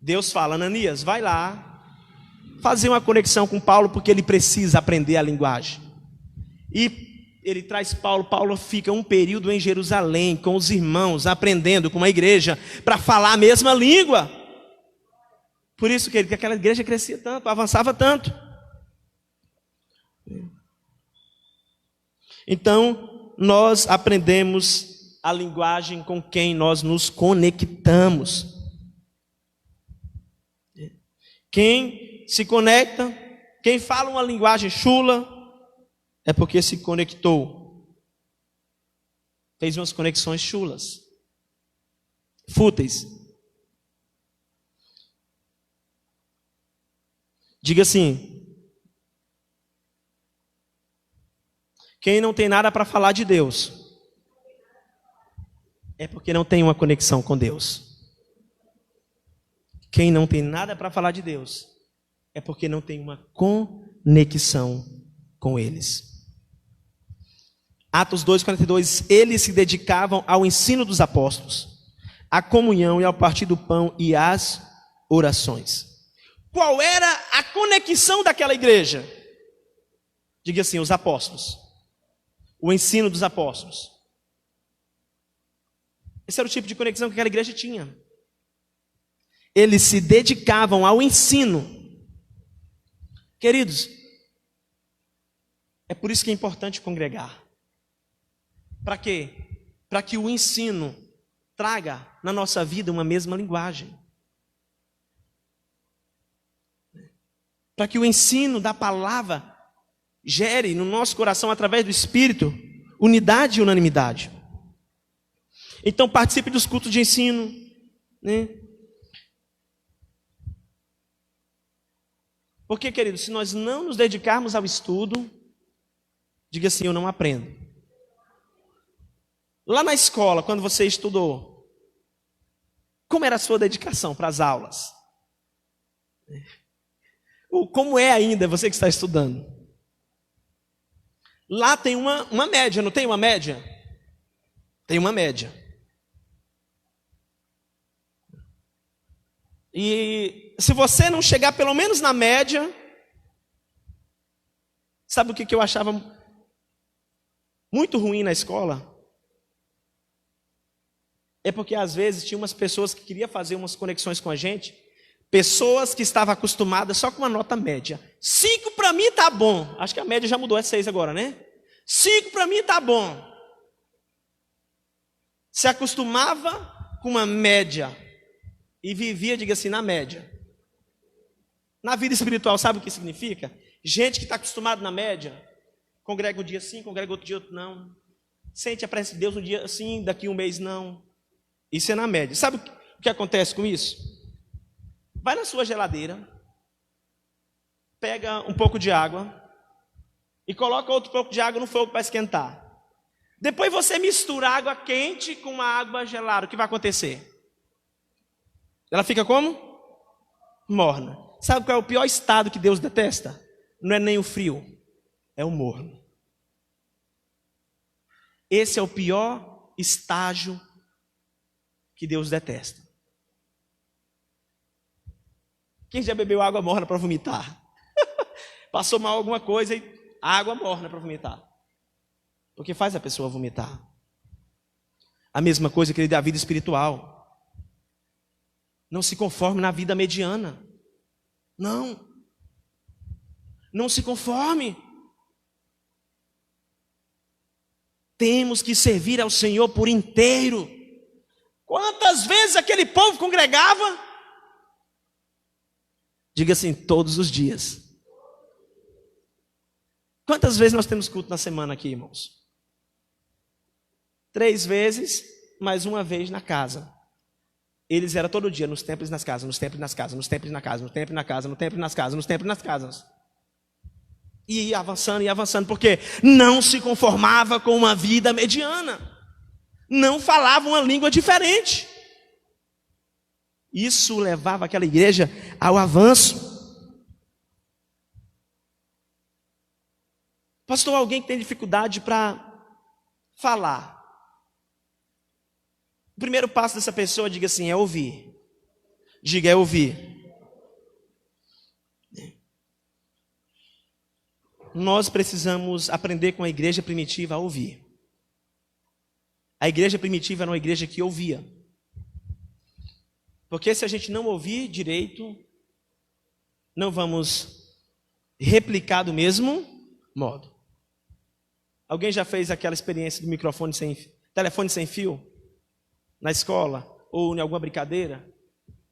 Deus fala, Ananias, vai lá, fazer uma conexão com Paulo, porque ele precisa aprender a linguagem. E ele traz Paulo, Paulo fica um período em Jerusalém, com os irmãos, aprendendo com a igreja, para falar a mesma língua. Por isso que aquela igreja crescia tanto, avançava tanto. Então, nós aprendemos a linguagem com quem nós nos conectamos. Quem se conecta, quem fala uma linguagem chula, é porque se conectou. Fez umas conexões chulas, fúteis. Diga assim: quem não tem nada para falar de Deus, é porque não tem uma conexão com Deus. Quem não tem nada para falar de Deus, é porque não tem uma conexão com eles. Atos 2:42, eles se dedicavam ao ensino dos apóstolos, à comunhão e ao partir do pão e às orações. Qual era a conexão daquela igreja? Diga assim, os apóstolos. O ensino dos apóstolos. Esse era o tipo de conexão que aquela igreja tinha. Eles se dedicavam ao ensino. Queridos, é por isso que é importante congregar. Para quê? Para que o ensino traga na nossa vida uma mesma linguagem. Para que o ensino da palavra gere no nosso coração, através do Espírito, unidade e unanimidade. Então participe dos cultos de ensino, né? Porque, querido, se nós não nos dedicarmos ao estudo, diga assim, eu não aprendo. Lá na escola, quando você estudou, como era a sua dedicação para as aulas? Ou como é ainda você que está estudando? Lá tem uma média, não tem uma média? Tem uma média. E se você não chegar pelo menos na média, sabe o que eu achava muito ruim na escola? É porque às vezes tinha umas pessoas que queriam fazer umas conexões com a gente, pessoas que estavam acostumadas só com uma nota média. 5 para mim tá bom. Acho que a média já mudou, é 6 agora, né? 5 para mim tá bom. Se acostumava com uma média e vivia, diga assim, na média. Na vida espiritual, sabe o que significa? Gente que está acostumada na média, congrega um dia sim, congrega outro dia outro não. Sente a presença de Deus um dia sim, daqui um mês não. Isso é na média. Sabe o que acontece com isso? Vai na sua geladeira, pega um pouco de água e coloca outro pouco de água no fogo para esquentar. Depois você mistura água quente com uma água gelada. O que vai acontecer? Ela fica como? Morna. Sabe qual é o pior estado que Deus detesta? Não é nem o frio, é o morno. Esse é o pior estágio que Deus detesta. Quem já bebeu água morna para vomitar? Passou mal alguma coisa e água morna para vomitar. Porque faz a pessoa vomitar. A mesma coisa, querido, é a vida espiritual. Não se conforme na vida mediana. Não. Não se conforme. Temos que servir ao Senhor por inteiro. Quantas vezes aquele povo congregava? Diga assim, todos os dias. Quantas vezes nós temos culto na semana aqui, irmãos? 3 vezes, mais uma vez na casa. Eles eram todo dia nos templos e nas casas, nos templos e nas casas, nos templos e na casa, no templo e na casa, no templo e nas casas, nos templos e nas casas. E ia avançando, porque não se conformava com uma vida mediana. Não falava uma língua diferente. Isso levava aquela igreja ao avanço. Pastor, alguém que tem dificuldade para falar. O primeiro passo dessa pessoa, diga assim, é ouvir. Diga, é ouvir. Nós precisamos aprender com a igreja primitiva a ouvir. A igreja primitiva era uma igreja que ouvia. Porque se a gente não ouvir direito, não vamos replicar do mesmo modo. Alguém já fez aquela experiência do telefone sem fio? Na escola? Ou em alguma brincadeira?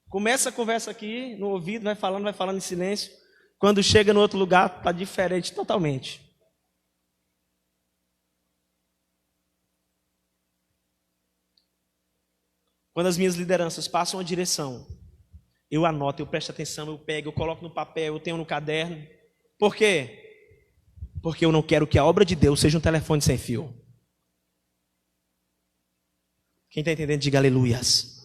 Começa a conversa aqui, no ouvido, vai falando em silêncio. Quando chega no outro lugar, está diferente totalmente. Quando as minhas lideranças passam a direção, eu anoto, eu presto atenção, eu pego, eu coloco no papel, eu tenho no caderno. Por quê? Porque eu não quero que a obra de Deus seja um telefone sem fio. Quem está entendendo, diga aleluias.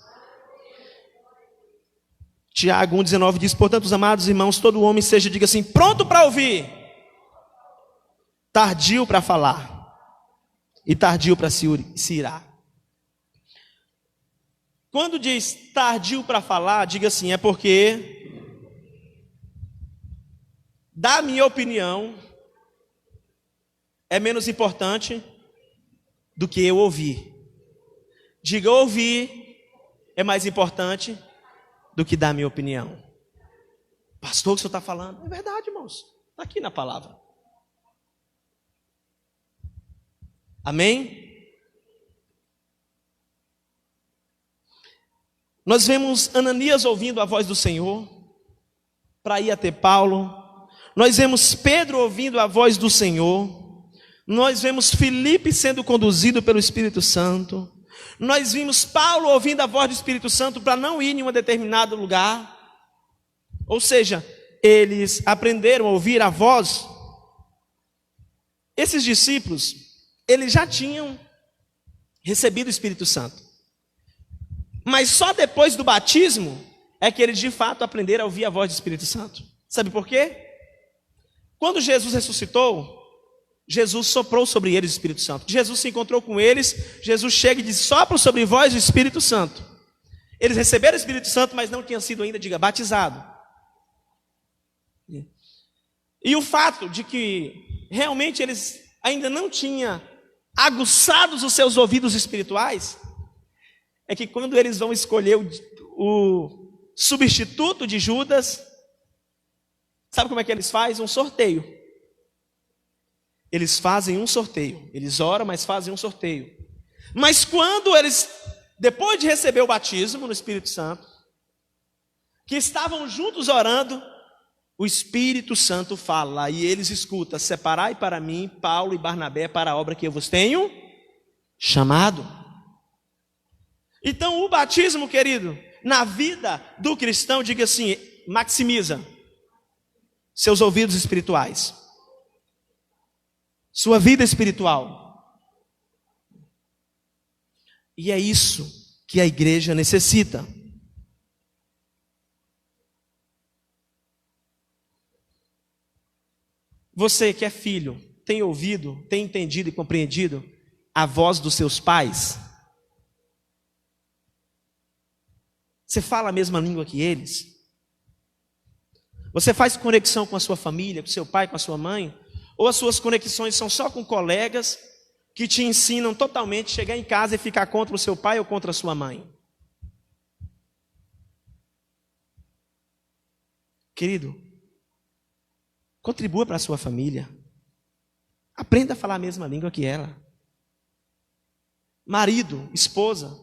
Tiago 1,19 diz, portanto, os amados irmãos, todo homem seja, diga assim, pronto para ouvir, tardio para falar e tardio para se irar. Quando diz tardio para falar, diga assim, é porque, da minha opinião, é menos importante do que eu ouvir. Diga, ouvir é mais importante do que dar minha opinião. Pastor, o que o senhor está falando? É verdade, irmãos. Está aqui na palavra. Amém? Nós vemos Ananias ouvindo a voz do Senhor para ir até Paulo. Nós vemos Pedro ouvindo a voz do Senhor. Nós vemos Filipe sendo conduzido pelo Espírito Santo. Nós vimos Paulo ouvindo a voz do Espírito Santo para não ir em um determinado lugar. Ou seja, eles aprenderam a ouvir a voz. Esses discípulos, eles já tinham recebido o Espírito Santo. Mas só depois do batismo é que eles de fato aprenderam a ouvir a voz do Espírito Santo. Sabe por quê? Quando Jesus ressuscitou, Jesus soprou sobre eles o Espírito Santo. Jesus se encontrou com eles, Jesus chega e diz, sopra sobre vós o Espírito Santo. Eles receberam o Espírito Santo, mas não tinham sido ainda, diga, batizado. E o fato de que realmente eles ainda não tinham aguçados os seus ouvidos espirituais, é que quando eles vão escolher o substituto de Judas, sabe como é que eles fazem? Um sorteio. Eles fazem um sorteio. Eles oram, mas fazem um sorteio. Mas quando eles, depois de receber o batismo no Espírito Santo, que estavam juntos orando, o Espírito Santo fala e eles escutam, separai para mim Paulo e Barnabé para a obra que eu vos tenho chamado. Então o batismo, querido, na vida do cristão, diga assim, maximiza seus ouvidos espirituais, sua vida espiritual. E é isso que a igreja necessita. Você que é filho, tem ouvido, tem entendido e compreendido a voz dos seus pais? Você fala a mesma língua que eles? Você faz conexão com a sua família, com seu pai, com a sua mãe? Ou as suas conexões são só com colegas que te ensinam totalmente a chegar em casa e ficar contra o seu pai ou contra a sua mãe? Querido, contribua para a sua família. Aprenda a falar a mesma língua que ela. Marido, esposa,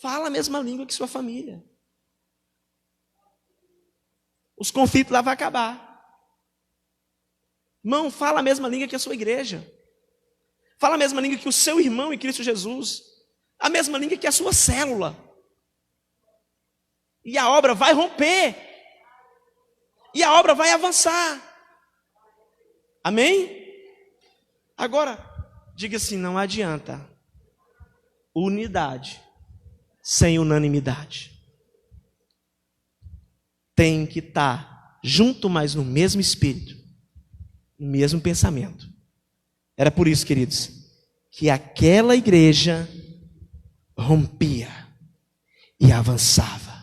fala a mesma língua que sua família. Os conflitos lá vão acabar. Irmão, fala a mesma língua que a sua igreja. Fala a mesma língua que o seu irmão em Cristo Jesus. A mesma língua que a sua célula. E a obra vai romper. E a obra vai avançar. Amém? Agora, diga assim, não adianta unidade sem unanimidade. Tem que estar junto, mas no mesmo espírito, no mesmo pensamento. Era por isso, queridos, que aquela igreja rompia e avançava.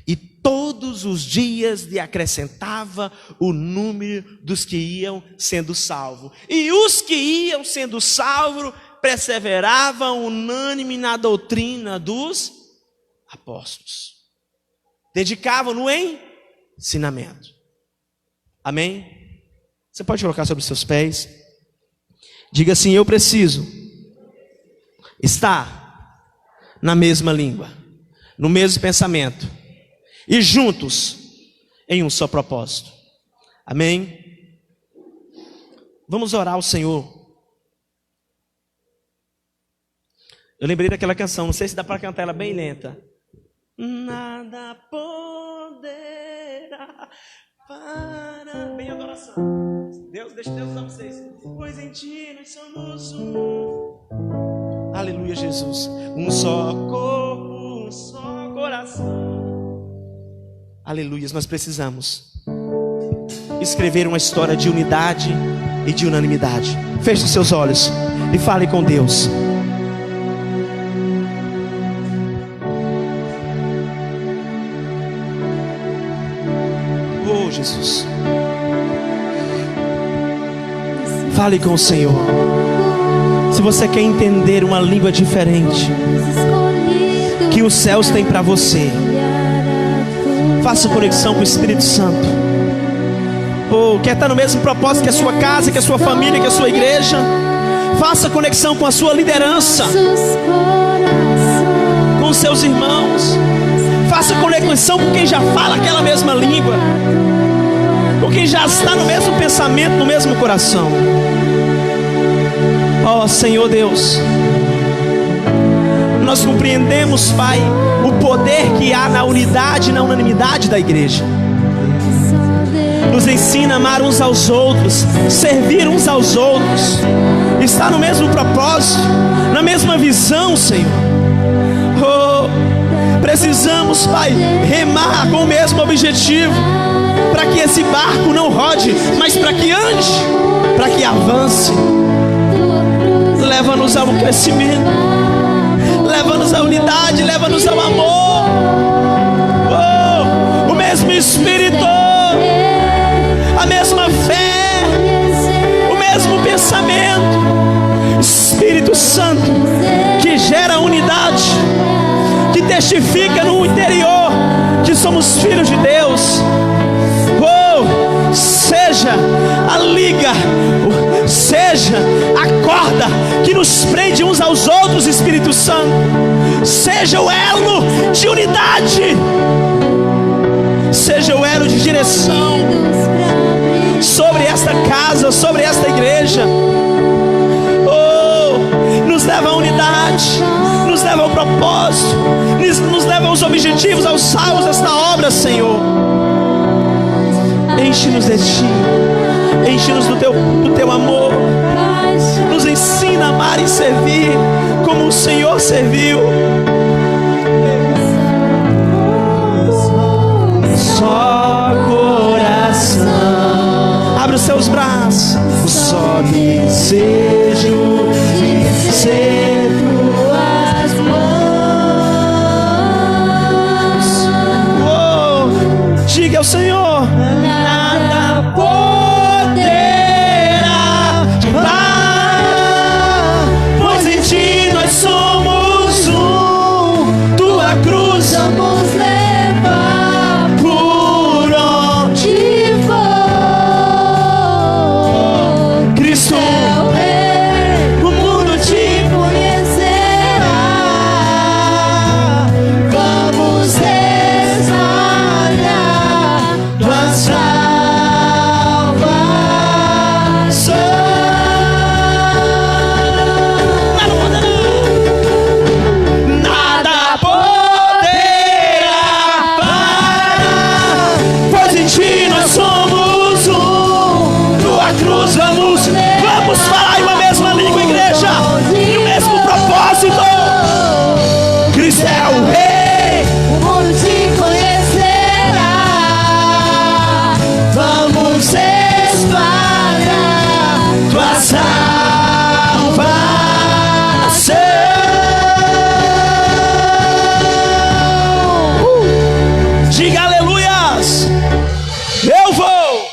E todos os dias lhe acrescentava o número dos que iam sendo salvos. E os que iam sendo salvos perseveravam unânime na doutrina dos apóstolos. Dedicavam no ensinamento. Amém? Você pode colocar sobre os seus pés. Diga assim, eu preciso estar na mesma língua, no mesmo pensamento e juntos em um só propósito. Amém? Vamos orar ao Senhor. Eu lembrei daquela canção, não sei se dá para cantar ela bem lenta. Nada poderá parar. Bem adoração. Deus, deixa Deus usar vocês. Pois em ti nós somos um. Aleluia, Jesus. Um só corpo, um só coração. Aleluia, nós precisamos escrever uma história de unidade e de unanimidade. Feche os seus olhos e fale com Deus. Oh, Jesus. Fale com o Senhor. Se você quer entender uma língua diferente que os céus têm para você, faça conexão com o Espírito Santo. Quer estar no mesmo propósito que a sua casa, que a sua família, que a sua igreja? Faça conexão com a sua liderança, com os seus irmãos. Faça conexão com quem já fala aquela mesma língua, com quem já está no mesmo pensamento, no mesmo coração. Ó Senhor Deus, nós compreendemos, Pai, o poder que há na unidade e na unanimidade da igreja. Nos ensina a amar uns aos outros, servir uns aos outros, estar no mesmo propósito, na mesma visão, Senhor. Precisamos, Pai, remar com o mesmo objetivo, para que esse barco não rode, mas para que ande, para que avance. Leva-nos ao crescimento, leva-nos à unidade, leva-nos ao amor. O mesmo Espírito, a mesma fé, o mesmo pensamento. Espírito Santo, que gera unidade, que testifica no interior que somos filhos de Deus. Seja a liga, seja a corda que nos prende uns aos outros, Espírito Santo. Seja o elo de unidade, seja o elo de direção sobre esta casa, sobre esta igreja. Nos leva à unidade, nos leva ao propósito, nos leva aos objetivos, aos salvos desta obra, Senhor. Enche-nos de Ti, enche-nos do teu amor. Nos ensina a amar e servir como o Senhor serviu. Só coração, abre os seus braços. Só desejo ser tuas mãos. Diga ao Senhor. Nada poderá te parar, pois em Ti nós somos um. Tua cruz vamos levar por onde for. Cristo é o Rei, o mundo te conhecerá. Vamos espalhar tua salvação. Nada poderá parar, pois em Ti nós somos um. Tua cruz vamos falar em uma mesma língua, igreja, e o mesmo propósito. Cristo é o Rei, o mundo te conhecerá. Vamos espalhar tua salvação. Diga aleluias. Eu vou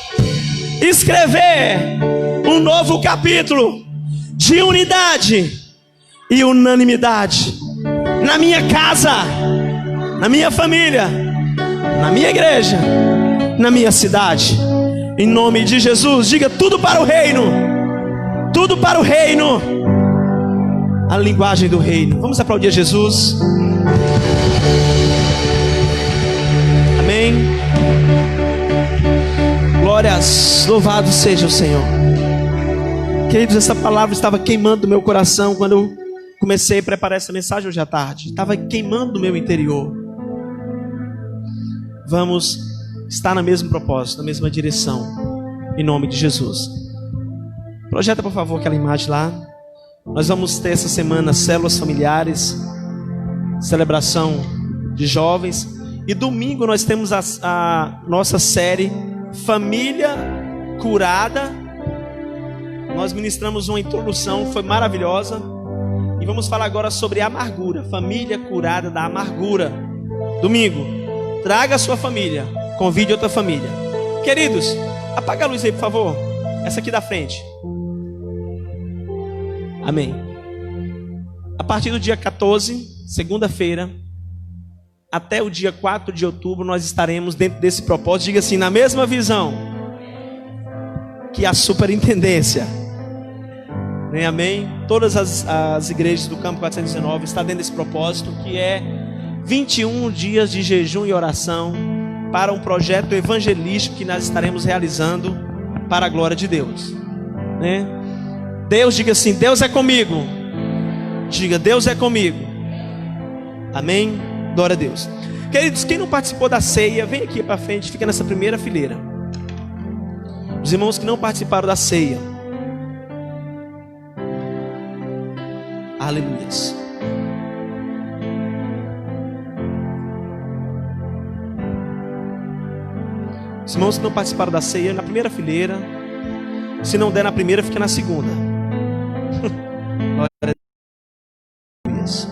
escrever um novo capítulo de unidade e unanimidade na minha casa, na minha família, na minha igreja, na minha cidade. Em nome de Jesus, diga tudo para o reino, tudo para o reino, a linguagem do reino. Vamos aplaudir Jesus. Amém. Glórias, louvado seja o Senhor. Queridos, essa palavra estava queimando o meu coração quando eu comecei a preparar essa mensagem hoje à tarde. Estava queimando o meu interior. Vamos estar no mesmo propósito, na mesma direção, em nome de Jesus. Projeta, por favor, aquela imagem lá. Nós vamos ter essa semana células familiares, celebração de jovens, e domingo nós temos a nossa série Família Curada. Nós ministramos uma introdução, foi maravilhosa, e vamos falar agora sobre a amargura. Família curada da amargura. Domingo, traga a sua família, convide outra família. Queridos, apaga a luz aí, por favor. Essa aqui da frente. Amém. A partir do dia 14, segunda-feira, até o dia 4 de outubro, nós estaremos dentro desse propósito. Diga assim, na mesma visão que a superintendência. Amém? Todas as igrejas do Campo 419 estão dentro desse propósito, que é 21 dias de jejum e oração para um projeto evangelístico que nós estaremos realizando para a glória de Deus. Deus, diga assim, Deus é comigo. Diga, Deus é comigo. Amém? Glória a Deus. Queridos, quem não participou da ceia, vem aqui para frente, fica nessa primeira fileira. Os irmãos que não participaram da ceia. Aleluia. Os irmãos que não participaram da ceia, na primeira fileira. Se não der na primeira, fica na segunda. Glória a Deus.